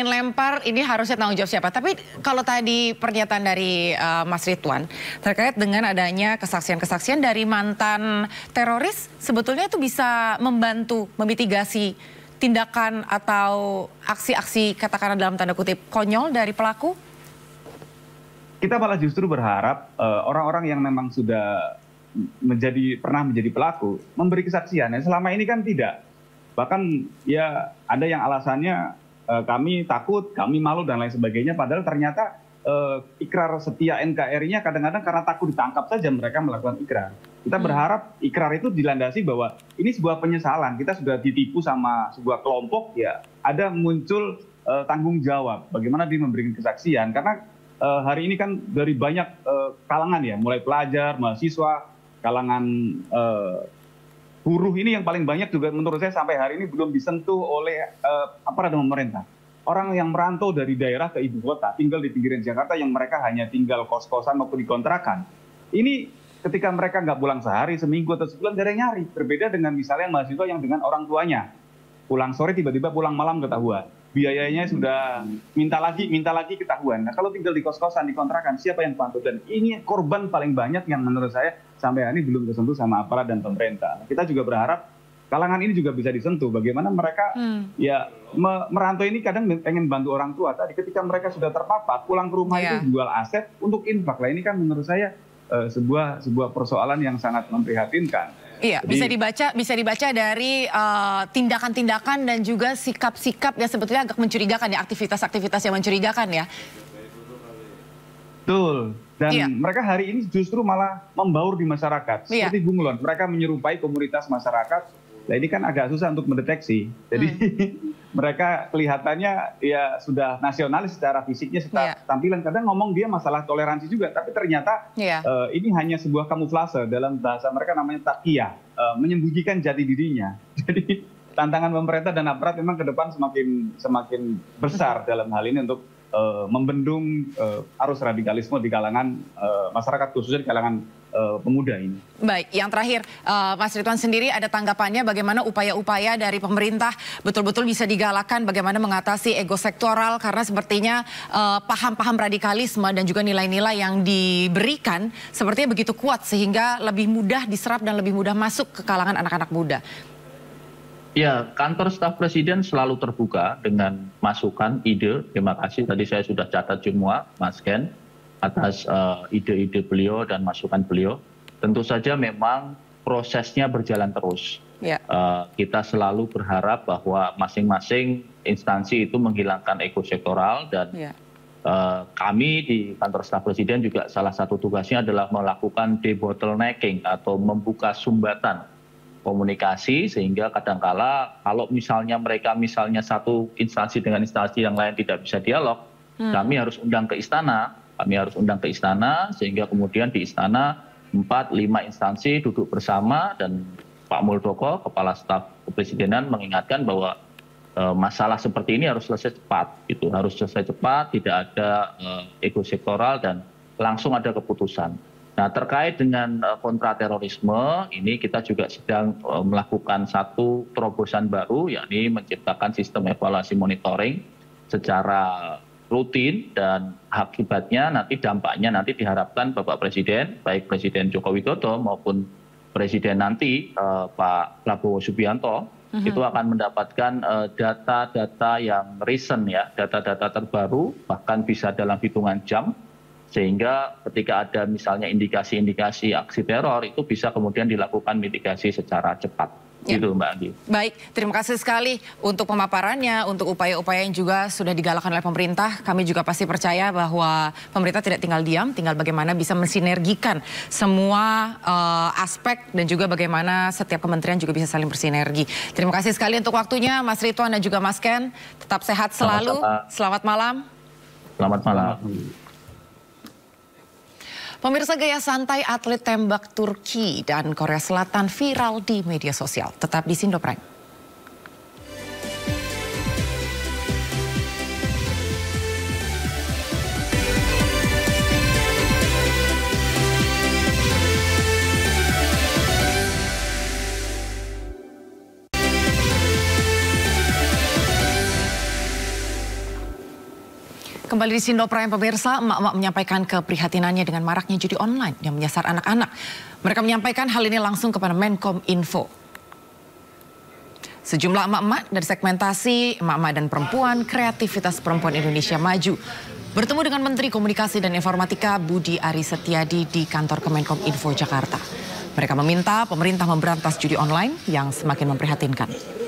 lempar ini harusnya tanggung jawab siapa. Tapi kalau tadi pernyataan dari Mas Ridwan terkait dengan adanya kesaksian-kesaksian dari mantan teroris, sebetulnya itu bisa membantu memitigasi tindakan atau aksi-aksi katakanlah dalam tanda kutip konyol dari pelaku? Kita malah justru berharap orang-orang yang memang sudah pernah menjadi pelaku memberi kesaksian. Selama ini kan tidak. Bahkan ya ada yang alasannya kami takut, kami malu dan lain sebagainya. Padahal ternyata ikrar setia NKRI-nya kadang-kadang karena takut ditangkap saja mereka melakukan ikrar. Kita berharap ikrar itu dilandasi bahwa ini sebuah penyesalan. Kita sudah ditipu sama sebuah kelompok, ya ada muncul tanggung jawab. Bagaimana dia memberikan kesaksian? Karena hari ini kan dari banyak kalangan ya, mulai pelajar, mahasiswa, kalangan buruh ini yang paling banyak juga menurut saya sampai hari ini belum disentuh oleh aparat pemerintah. Orang yang merantau dari daerah ke ibu kota, tinggal di pinggiran Jakarta yang mereka hanya tinggal kos-kosan maupun dikontrakan. Ini ketika mereka nggak pulang sehari, seminggu atau sebulan, gak ada yang nyari. Berbeda dengan misalnya mahasiswa yang dengan orang tuanya. Pulang sore tiba-tiba pulang malam ketahuan. Biayanya sudah minta lagi ketahuan. Nah kalau tinggal di kos-kosan, dikontrakan, siapa yang pantau? Dan ini korban paling banyak yang menurut saya sampai hari ini belum tersentuh sama aparat dan pemerintah. Kita juga berharap kalangan ini juga bisa disentuh. Bagaimana mereka ya merantau ini kadang pengen bantu orang tua. Tadi ketika mereka sudah terpapar, pulang ke rumah itu jual aset untuk infak. Lah ini kan menurut saya sebuah persoalan yang sangat memprihatinkan. Iya, Jadi, bisa dibaca dari tindakan-tindakan dan juga sikap-sikap yang sebetulnya agak mencurigakan ya, aktivitas-aktivitas yang mencurigakan ya. betul. Dan Iya. mereka hari ini justru malah membaur di masyarakat. Iya. Seperti Bunglon, mereka menyerupai komunitas masyarakat. Nah ini kan agak susah untuk mendeteksi. Jadi mereka kelihatannya ya sudah nasionalis secara fisiknya, secara tampilan. Kadang ngomong dia masalah toleransi juga, tapi ternyata ini hanya sebuah kamuflase. Dalam bahasa mereka namanya takia, menyembunyikan jati dirinya. Jadi tantangan pemerintah dan aparat memang ke depan semakin besar dalam hal ini untuk membendung arus radikalisme di kalangan masyarakat, khususnya di kalangan pemuda ini. Baik, yang terakhir Mas Ridwan sendiri ada tanggapannya bagaimana upaya-upaya dari pemerintah betul-betul bisa digalakkan bagaimana mengatasi ego sektoral, karena sepertinya paham-paham radikalisme dan juga nilai-nilai yang diberikan sepertinya begitu kuat sehingga lebih mudah diserap dan lebih mudah masuk ke kalangan anak-anak muda. Ya, kantor staf presiden selalu terbuka dengan masukan, ide. Terima kasih, tadi saya sudah catat semua, Mas Ken, atas ide-ide beliau dan masukan beliau. Tentu saja memang prosesnya berjalan terus. Kita selalu berharap bahwa masing-masing instansi itu menghilangkan ego sektoral dan kami di kantor staf presiden juga salah satu tugasnya adalah melakukan debottlenecking atau membuka sumbatan komunikasi, sehingga kadangkala kalau misalnya mereka satu instansi dengan instansi yang lain tidak bisa dialog, kami harus undang ke istana, sehingga kemudian di istana 4-5 instansi duduk bersama dan Pak Muldoko, Kepala Staf Kepresidenan, mengingatkan bahwa masalah seperti ini harus selesai cepat, tidak ada ego sektoral dan langsung ada keputusan. Nah, terkait dengan kontraterorisme, ini kita juga sedang melakukan satu terobosan baru, yakni menciptakan sistem evaluasi monitoring secara rutin, dan akibatnya nanti dampaknya nanti diharapkan Bapak Presiden, baik Presiden Joko Widodo maupun Presiden nanti Pak Prabowo Subianto, itu akan mendapatkan data-data yang recent ya, data-data terbaru, bahkan bisa dalam hitungan jam, sehingga ketika ada misalnya indikasi-indikasi aksi teror itu bisa kemudian dilakukan mitigasi secara cepat. Gitu Mbak Andi. Baik, terima kasih sekali untuk pemaparannya, untuk upaya-upaya yang juga sudah digalakan oleh pemerintah. Kami juga pasti percaya bahwa pemerintah tidak tinggal diam, tinggal bagaimana bisa mensinergikan semua aspek dan juga bagaimana setiap kementerian juga bisa saling bersinergi. Terima kasih sekali untuk waktunya Mas Ridwan dan juga Mas Ken. Tetap sehat selalu. Selamat malam. Selamat malam. Pemirsa, gaya santai atlet tembak Turki dan Korea Selatan viral di media sosial. Tetap di Sindo Prime. Kembali di Sindo Prime, pemirsa, emak-emak menyampaikan keprihatinannya dengan maraknya judi online yang menyasar anak-anak. Mereka menyampaikan hal ini langsung kepada Menkom Info. Sejumlah emak-emak dari segmentasi emak-emak dan perempuan, kreativitas perempuan Indonesia Maju bertemu dengan Menteri Komunikasi dan Informatika Budi Ari Setiadi di kantor Kemenkom Info Jakarta. Mereka meminta pemerintah memberantas judi online yang semakin memprihatinkan.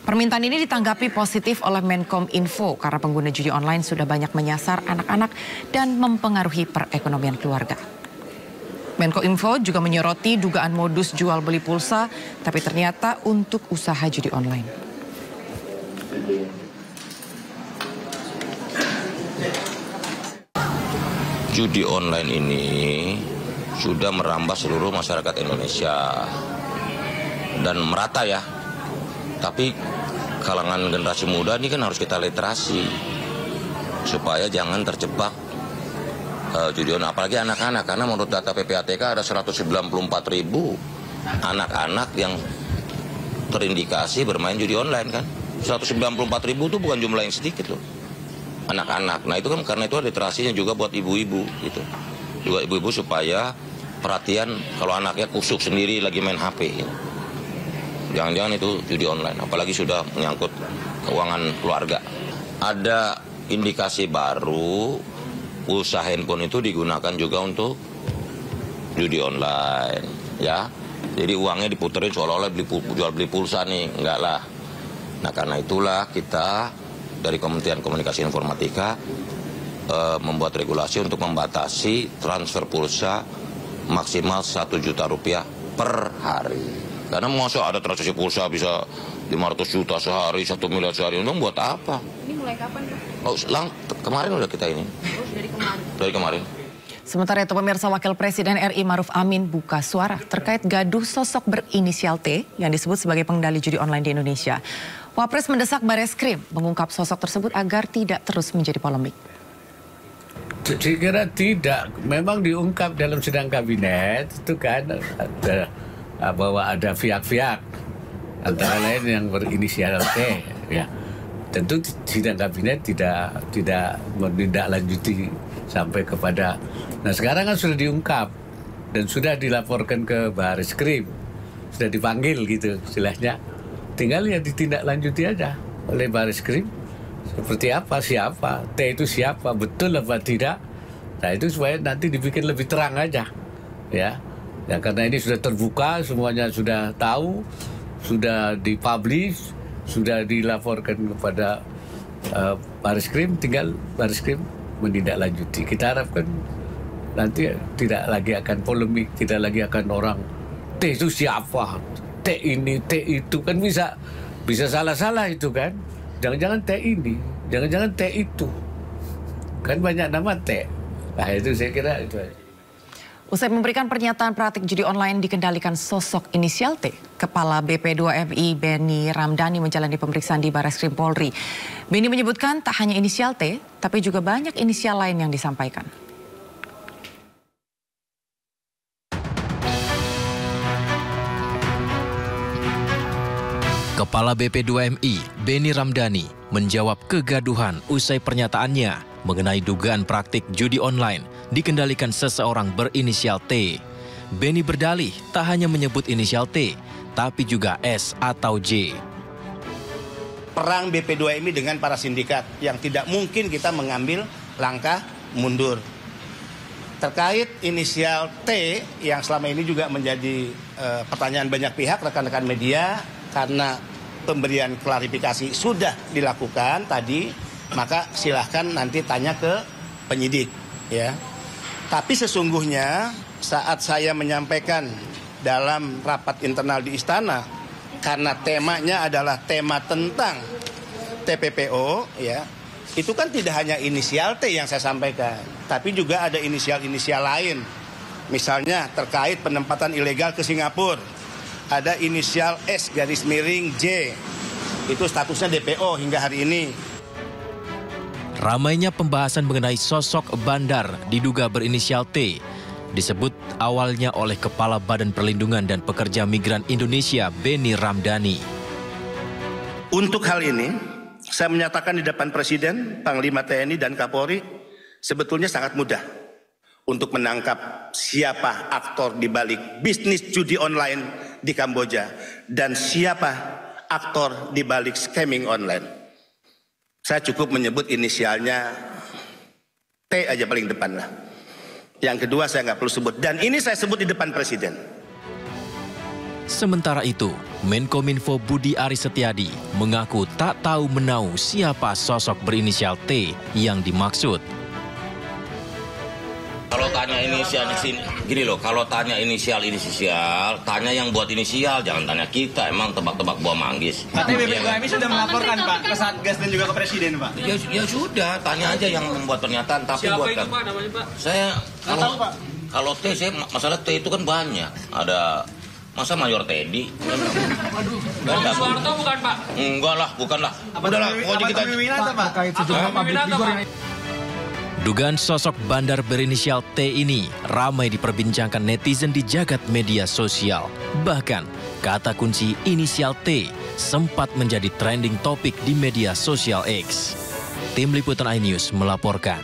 Permintaan ini ditanggapi positif oleh Menkom Info karena pengguna judi online sudah banyak menyasar anak-anak dan mempengaruhi perekonomian keluarga. Menkom Info juga menyoroti dugaan modus jual beli pulsa, tapi ternyata untuk usaha judi online. Judi online ini sudah merambah seluruh masyarakat Indonesia dan merata ya. Tapi kalangan generasi muda ini kan harus kita literasi supaya jangan terjebak judi online, apalagi anak-anak, karena menurut data PPATK ada 194.000 anak-anak yang terindikasi bermain judi online kan. 194.000 itu bukan jumlah yang sedikit loh, anak-anak. Nah itu kan karena itu ada literasinya juga buat ibu-ibu gitu, juga ibu-ibu supaya perhatian kalau anaknya kusuk sendiri lagi main HP gitu. Jangan-jangan itu judi online, apalagi sudah menyangkut keuangan keluarga. Ada indikasi baru, usaha handphone itu digunakan juga untuk judi online, ya. Jadi uangnya diputerin seolah-olah jual beli pulsa nih, enggak lah. Nah karena itulah kita dari Kementerian Komunikasi Informatika membuat regulasi untuk membatasi transfer pulsa maksimal Rp1 juta per hari. Karena masa ada transaksi pulsa bisa 500 juta sehari, 1 miliar sehari, untung buat apa? Ini mulai kapan, Pak? Oh, kemarin udah kita ini. Oh, dari kemarin? Dari kemarin. Sementara itu pemirsa, Wakil Presiden RI Maruf Amin buka suara terkait gaduh sosok berinisial T yang disebut sebagai pengendali judi online di Indonesia. Wapres mendesak Bareskrim mengungkap sosok tersebut agar tidak terus menjadi polemik. Saya kira tidak, memang diungkap dalam sidang kabinet itu kan ada, bahwa ada pihak-pihak antara lain yang berinisial T, ya. Tentu sidang kabinet tidak menindaklanjuti sampai kepada. Nah sekarang kan sudah diungkap dan sudah dilaporkan ke Bareskrim, sudah dipanggil gitu istilahnya. Tinggal ya ditindaklanjuti aja oleh Bareskrim. Seperti apa, siapa, T itu siapa, betul apa tidak. Nah itu supaya nanti dibikin lebih terang aja, ya. Ya karena ini sudah terbuka, semuanya sudah tahu, sudah dipublish, sudah dilaporkan kepada Bareskrim, tinggal Bareskrim menindaklanjuti. Kita harapkan nanti tidak lagi akan polemik, tidak lagi akan orang T itu siapa, T ini, T itu, kan bisa salah-salah itu kan. Jangan-jangan T ini, jangan-jangan T itu. Kan banyak nama T. Nah itu saya kira itu aja. Usai memberikan pernyataan praktik judi online dikendalikan sosok inisial T, Kepala BP2MI Benny Ramdhani menjalani pemeriksaan di Bareskrim Polri. Benny menyebutkan tak hanya inisial T, tapi juga banyak inisial lain yang disampaikan. Kepala BP2MI Benny Ramdhani menjawab kegaduhan usai pernyataannya mengenai dugaan praktik judi online dikendalikan seseorang berinisial T. Benny berdalih tak hanya menyebut inisial T, tapi juga S atau J. Perang BP2MI dengan para sindikat yang tidak mungkin kita mengambil langkah mundur. Terkait inisial T yang selama ini juga menjadi pertanyaan banyak pihak, rekan-rekan media, karena pemberian klarifikasi sudah dilakukan tadi, maka silahkan nanti tanya ke penyidik, ya. Tapi sesungguhnya saat saya menyampaikan dalam rapat internal di istana, karena temanya adalah tema tentang TPPO, ya, itu kan tidak hanya inisial T yang saya sampaikan, tapi juga ada inisial-inisial lain. Misalnya terkait penempatan ilegal ke Singapura. Ada inisial S _J, itu statusnya DPO hingga hari ini. Ramainya pembahasan mengenai sosok bandar diduga berinisial T disebut awalnya oleh Kepala Badan Perlindungan dan Pekerja Migran Indonesia Benny Ramdhani. Untuk hal ini, saya menyatakan di depan Presiden, Panglima TNI dan Kapolri, sebetulnya sangat mudah untuk menangkap siapa aktor di balik bisnis judi online di Kamboja dan siapa aktor di balik scamming online. Saya cukup menyebut inisialnya T aja paling depan lah. Yang kedua saya nggak perlu sebut, dan ini saya sebut di depan Presiden. Sementara itu, Menkominfo Budi Aris Setiadi mengaku tak tahu menau siapa sosok berinisial T yang dimaksud. Kalau tanya inisial gini loh, kalau tanya inisial, tanya yang buat inisial, jangan tanya kita, emang tebak-tebak buah manggis. Katanya BP2MI sudah melaporkan Pak ke Satgas dan juga ke Presiden Pak. Ya sudah, tanya aja yang membuat pernyataan. Tapi siapa buat itu Pak namanya Pak? Saya kalau T, saya masalah T itu kan banyak. Ada masa Mayor Teddy. Bang Soeharto bukan Pak? Enggak lah, bukan lah. Udahlah, pokoknya kita Dugaan sosok bandar berinisial T ini ramai diperbincangkan netizen di jagat media sosial. Bahkan, kata kunci inisial T sempat menjadi trending topik di media sosial X. Tim Liputan iNews melaporkan.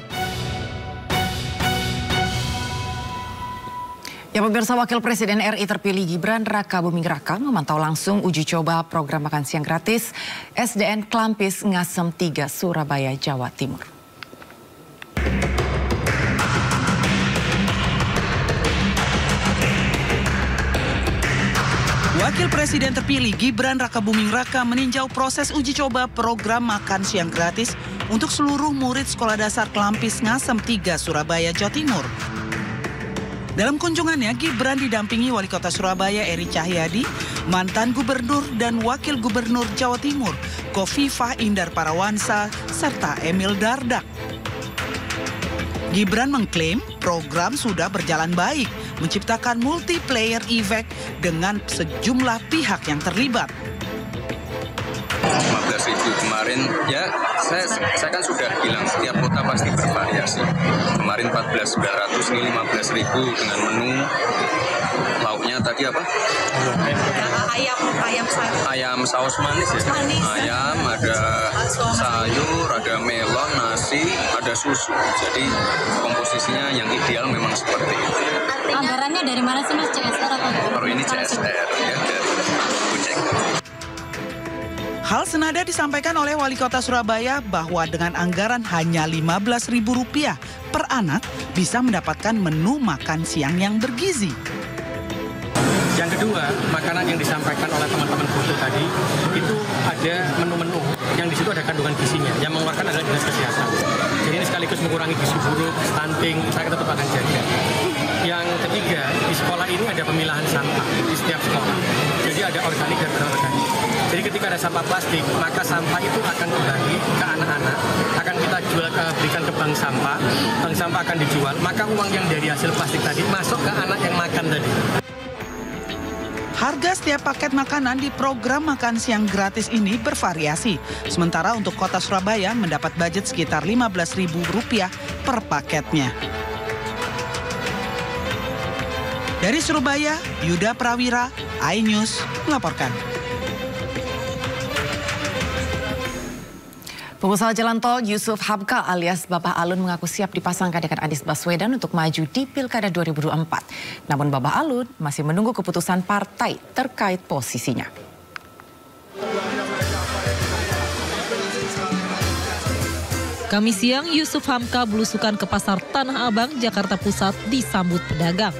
Ya pemirsa, Wakil Presiden RI terpilih Gibran Rakabuming Raka memantau langsung uji coba program makan siang gratis SDN Klampis Ngasem 3 Surabaya, Jawa Timur. Wakil Presiden terpilih Gibran Rakabuming Raka meninjau proses uji coba program makan siang gratis untuk seluruh murid Sekolah Dasar Kelampis Ngasem 3 Surabaya, Jawa Timur. Dalam kunjungannya, Gibran didampingi Wali Kota Surabaya Eri Cahyadi, mantan Gubernur dan Wakil Gubernur Jawa Timur Khofifah Indar Parawansa, serta Emil Dardak. Gibran mengklaim program sudah berjalan baik, menciptakan multiplayer effect dengan sejumlah pihak yang terlibat. 15.000 kemarin, ya saya kan sudah bilang setiap kota pasti bervariasi. Kemarin 14.900, ini 15.000 dengan menu lauknya tadi apa? Ayam saus manis ya. Ayam, ada sayur, ada melon, nasi, ada susu. Jadi komposisinya yang ideal memang seperti itu. Anggarannya dari mana sih Mas, CSR atau? Kalau ini CSR ya, dari Gojek. Hal senada disampaikan oleh Wali Kota Surabaya bahwa dengan anggaran hanya Rp15.000 per anak bisa mendapatkan menu makan siang yang bergizi. Yang kedua, makanan yang disampaikan oleh teman-teman foto tadi itu ada menu-menu yang di situ ada kandungan gizinya. Yang mengeluarkan adalah Dinas Kesehatan. Jadi ini sekaligus mengurangi gizi buruk, stunting, saya tetap akan jaga. Yang ketiga, di sekolah ini ada pemilahan sampah di setiap sekolah. Jadi ada organik dan anorganik. Jadi ketika ada sampah plastik, maka sampah itu akan kembali ke anak-anak, akan kita jual, berikan ke bank sampah akan dijual, maka uang yang dari hasil plastik tadi masuk ke anak yang makan tadi. Harga setiap paket makanan di program makan siang gratis ini bervariasi. Sementara untuk Kota Surabaya mendapat budget sekitar Rp15.000 per paketnya. Dari Surabaya, Yuda Prawira, iNews melaporkan. Pengusaha jalan tol Yusuf Hamka alias Bapak Alun mengaku siap dipasangkan dengan Anies Baswedan untuk maju di Pilkada 2024. Namun Bapak Alun masih menunggu keputusan partai terkait posisinya. Kamis siang, Yusuf Hamka belusukan ke Pasar Tanah Abang, Jakarta Pusat disambut pedagang.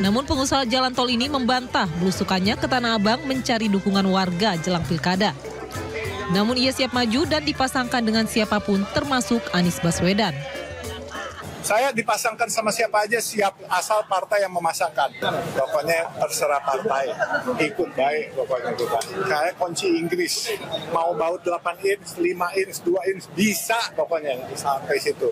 Namun pengusaha jalan tol ini membantah belusukannya ke Tanah Abang mencari dukungan warga jelang Pilkada. Namun ia siap maju dan dipasangkan dengan siapapun termasuk Anies Baswedan. Saya dipasangkan sama siapa aja siap asal partai yang memasangkan. Pokoknya terserah partai, ikut baik pokoknya kita. Kayak kunci Inggris, mau baut 8 inch, 5 inch, 2 inch, bisa pokoknya sampai situ.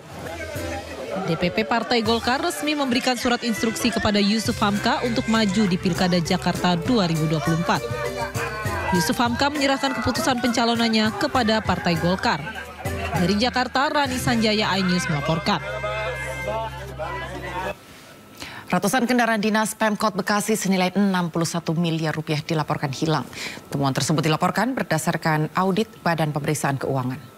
DPP Partai Golkar resmi memberikan surat instruksi kepada Yusuf Hamka untuk maju di Pilkada Jakarta 2024. Yusuf Hamka menyerahkan keputusan pencalonannya kepada Partai Golkar. Dari Jakarta, Rani Sanjaya, iNews melaporkan. Ratusan kendaraan dinas Pemkot Bekasi senilai Rp61 miliar dilaporkan hilang. Temuan tersebut dilaporkan berdasarkan audit Badan Pemeriksaan Keuangan.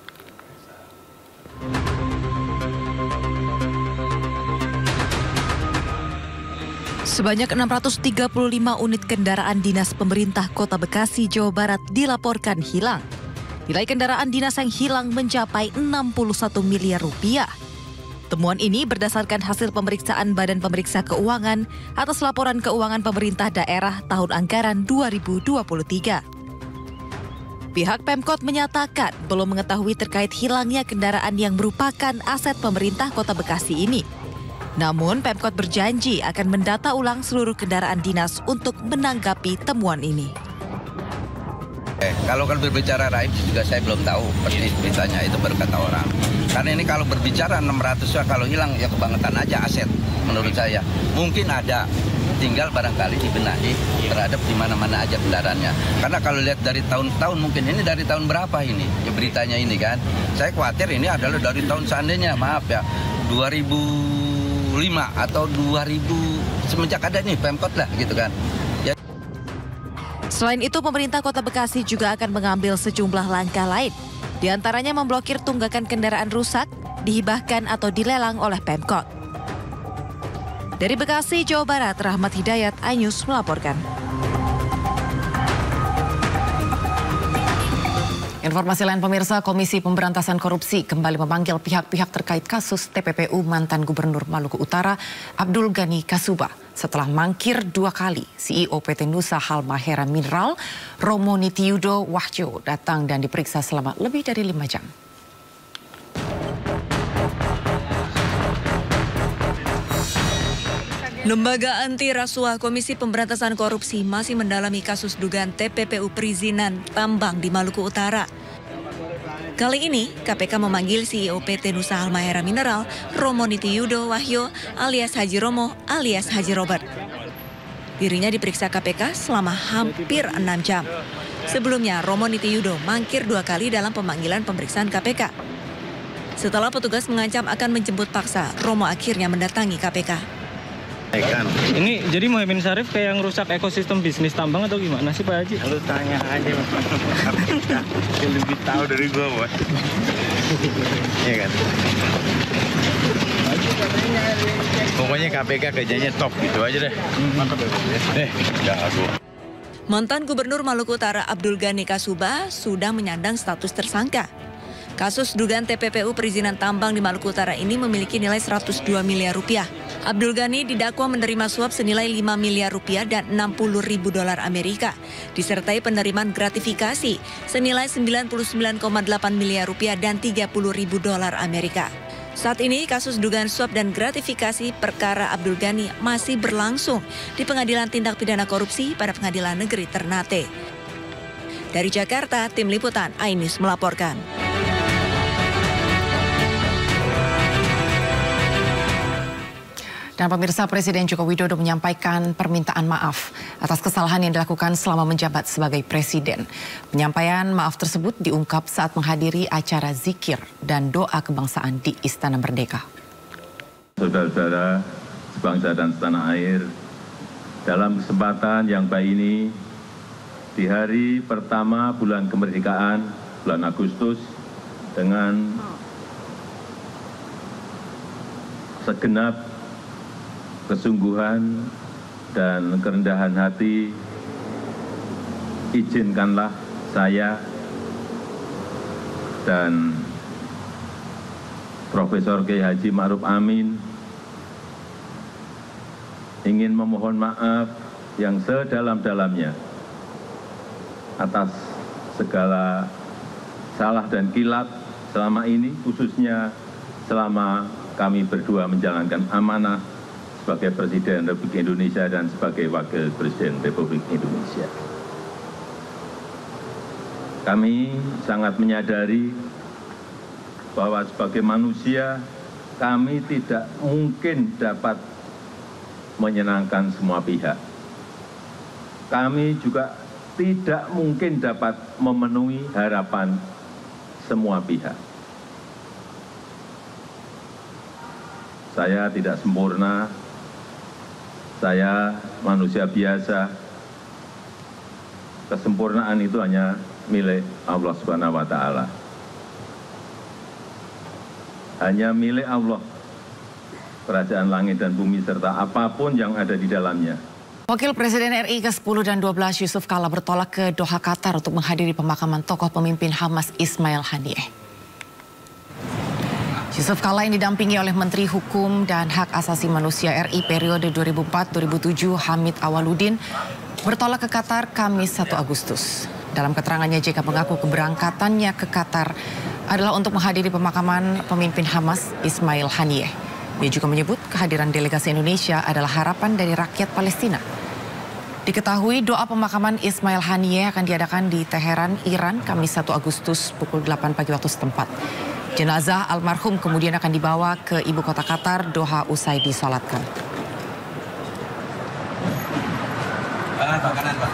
Sebanyak 635 unit kendaraan dinas pemerintah Kota Bekasi, Jawa Barat dilaporkan hilang. Nilai kendaraan dinas yang hilang mencapai Rp61 miliar. Temuan ini berdasarkan hasil pemeriksaan Badan Pemeriksa Keuangan atas laporan keuangan pemerintah daerah tahun anggaran 2023. Pihak Pemkot menyatakan belum mengetahui terkait hilangnya kendaraan yang merupakan aset pemerintah Kota Bekasi ini. Namun, Pemkot berjanji akan mendata ulang seluruh kendaraan dinas untuk menanggapi temuan ini. Kalau berbicara raib juga saya belum tahu persis beritanya, itu berkata orang. Karena ini kalau berbicara 600 kalau hilang ya kebangetan aja aset menurut saya. Mungkin ada, tinggal barangkali dibenahi terhadap di mana-mana aja kendaraannya. Karena kalau lihat dari tahun-tahun mungkin ini dari tahun berapa ini ya beritanya ini kan. Saya khawatir ini adalah dari tahun seandainya maaf ya 2005 atau 2000 semenjak ada nih Pemkot lah gitu kan. Ya. Selain itu, pemerintah Kota Bekasi juga akan mengambil sejumlah langkah lain. Di antaranya memblokir tunggakan kendaraan rusak, dihibahkan atau dilelang oleh Pemkot. Dari Bekasi, Jawa Barat, Rahmat Hidayat, iNews melaporkan. Informasi lain pemirsa, Komisi Pemberantasan Korupsi kembali memanggil pihak-pihak terkait kasus TPPU mantan Gubernur Maluku Utara Abdul Ghani Kasuba. Setelah mangkir 2 kali, CEO PT Nusa Halmahera Mineral Romo Nitiyudo Wahyo datang dan diperiksa selama lebih dari 5 jam. Lembaga Anti Rasuah Komisi Pemberantasan Korupsi masih mendalami kasus dugaan TPPU perizinan tambang di Maluku Utara. Kali ini, KPK memanggil CEO PT Nusa Halmahera Mineral, Romo Nitiyudo Wahyo alias Haji Romo alias Haji Robert. Dirinya diperiksa KPK selama hampir 6 jam. Sebelumnya, Romo Nitiyudo mangkir 2 kali dalam pemanggilan pemeriksaan KPK. Setelah petugas mengancam akan menjemput paksa, Romo akhirnya mendatangi KPK. Ini jadi Muhammad Syarif kayak yang rusak ekosistem bisnis tambang atau gimana sih Pak Haji? Lu tanya aja KPK, yang lebih tahu dari gua, Bos. Iya kan? Pokoknya KPK kerjanya top gitu aja deh. Udah aku. Mantan Gubernur Maluku Utara Abdul Ghani Kasuba sudah menyandang status tersangka. Kasus dugaan TPPU perizinan tambang di Maluku Utara ini memiliki nilai 102 miliar rupiah. Abdul Ghani didakwa menerima suap senilai 5 miliar rupiah dan 60 ribu dolar Amerika, disertai penerimaan gratifikasi senilai 99,8 miliar rupiah dan 30 ribu dolar Amerika. Saat ini kasus dugaan suap dan gratifikasi perkara Abdul Ghani masih berlangsung di Pengadilan Tindak Pidana Korupsi pada Pengadilan Negeri Ternate. Dari Jakarta, Tim Liputan iNews melaporkan. Dan pemirsa, Presiden Joko Widodo menyampaikan permintaan maaf atas kesalahan yang dilakukan selama menjabat sebagai presiden. Penyampaian maaf tersebut diungkap saat menghadiri acara zikir dan doa kebangsaan di Istana Merdeka. Saudara-saudara sebangsa dan setanah air, dalam kesempatan yang baik ini, di hari pertama bulan kemerdekaan, bulan Agustus, dengan segenap kesungguhan dan kerendahan hati, izinkanlah saya dan Profesor Kiai Haji Ma'ruf Amin ingin memohon maaf yang sedalam-dalamnya atas segala salah dan kilap selama ini, khususnya selama kami berdua menjalankan amanah sebagai Presiden Republik Indonesia dan sebagai Wakil Presiden Republik Indonesia. Kami sangat menyadari bahwa sebagai manusia kami tidak mungkin dapat menyenangkan semua pihak. Kami juga tidak mungkin dapat memenuhi harapan semua pihak. Saya tidak sempurna. Saya manusia biasa. Kesempurnaan itu hanya milik Allah Subhanahu wa Ta'ala. Hanya milik Allah, kerajaan langit dan bumi serta apapun yang ada di dalamnya. Wakil Presiden RI ke-10 dan 12 Yusuf Kala bertolak ke Doha, Qatar untuk menghadiri pemakaman tokoh pemimpin Hamas Ismail Haniyeh. Yusuf Kala yang didampingi oleh Menteri Hukum dan Hak Asasi Manusia RI periode 2004-2007 Hamid Awaludin bertolak ke Qatar Kamis 1 Agustus. Dalam keterangannya, JK mengaku keberangkatannya ke Qatar adalah untuk menghadiri pemakaman pemimpin Hamas Ismail Haniyeh. Dia juga menyebut kehadiran delegasi Indonesia adalah harapan dari rakyat Palestina. Diketahui doa pemakaman Ismail Haniyeh akan diadakan di Teheran, Iran, Kamis 1 Agustus pukul 8 pagi waktu setempat. Jenazah almarhum kemudian akan dibawa ke ibu kota Qatar, Doha, usai disolatkan. Makanan, Pak.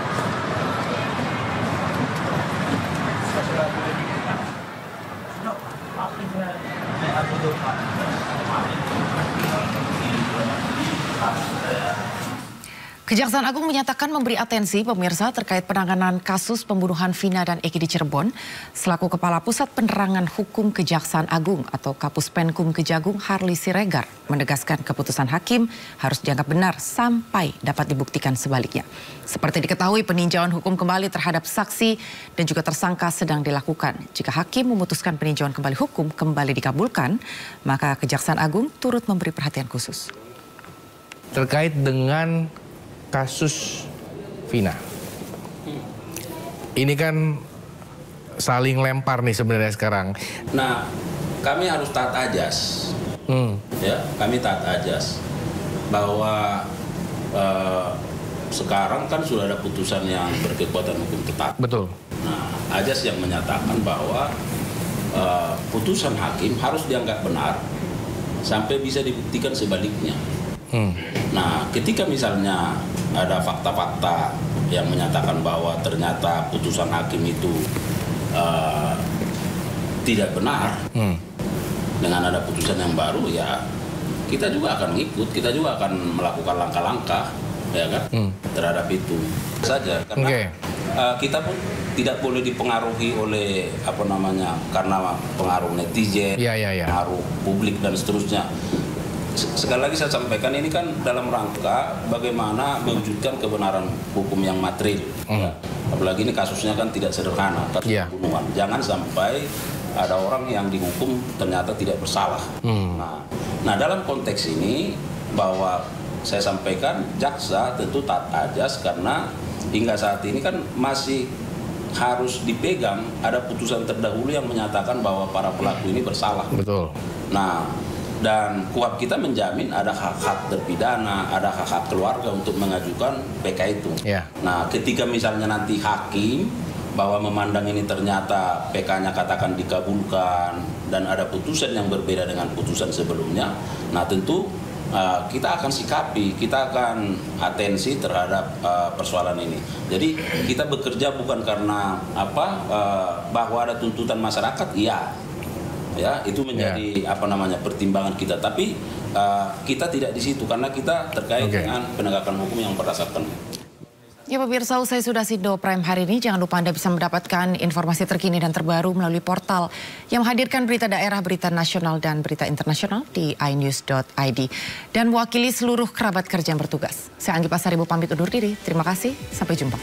Kejaksaan Agung menyatakan memberi atensi pemirsa terkait penanganan kasus pembunuhan Vina dan Eki di Cirebon. Selaku Kepala Pusat Penerangan Hukum Kejaksaan Agung atau Kapuspenkum Kejagung Harli Siregar menegaskan keputusan hakim harus dianggap benar sampai dapat dibuktikan sebaliknya. Seperti diketahui, peninjauan hukum kembali terhadap saksi dan juga tersangka sedang dilakukan. Jika hakim memutuskan peninjauan kembali hukum kembali dikabulkan, maka Kejaksaan Agung turut memberi perhatian khusus. Terkait dengan kasus Vina, ini kan saling lempar nih sebenarnya sekarang. Nah, kami harus taat ajas, ya, kami taat ajas bahwa sekarang kan sudah ada putusan yang berkekuatan hukum tetap. Betul. Nah, ajas yang menyatakan bahwa putusan hakim harus dianggap benar sampai bisa dibuktikan sebaliknya. Nah, ketika misalnya ada fakta-fakta yang menyatakan bahwa ternyata putusan hakim itu tidak benar, dengan ada putusan yang baru, ya kita juga akan ngikut, kita juga akan melakukan langkah-langkah, ya kan, terhadap itu saja. Karena kita pun tidak boleh dipengaruhi oleh karena pengaruh netizen, pengaruh publik dan seterusnya. Sekali lagi saya sampaikan, ini kan dalam rangka bagaimana mewujudkan kebenaran hukum yang material. Ya. Apalagi ini kasusnya kan tidak sederhana, kasus pembunuhan. Jangan sampai ada orang yang dihukum ternyata tidak bersalah. Nah, dalam konteks ini bahwa saya sampaikan jaksa tentu taat ajas karena hingga saat ini kan masih harus dipegang ada putusan terdahulu yang menyatakan bahwa para pelaku ini bersalah. Betul. Nah, dan KUHP kita menjamin ada hak-hak terpidana, ada hak-hak keluarga untuk mengajukan PK itu. Nah, ketika misalnya nanti hakim bahwa memandang ini ternyata PK-nya katakan dikabulkan dan ada putusan yang berbeda dengan putusan sebelumnya, nah tentu kita akan sikapi, kita akan atensi terhadap persoalan ini. Jadi kita bekerja bukan karena bahwa ada tuntutan masyarakat, ya itu menjadi pertimbangan kita, tapi kita tidak di situ karena kita terkait dengan penegakan hukum yang berdasarkan. Ya pemirsa, usai sudah Sido Prime hari ini, jangan lupa Anda bisa mendapatkan informasi terkini dan terbaru melalui portal yang menghadirkan berita daerah, berita nasional dan berita internasional di inews.id. Dan mewakili seluruh kerabat kerja yang bertugas, saya Anggi Pasaribu pamit undur diri. Terima kasih, sampai jumpa.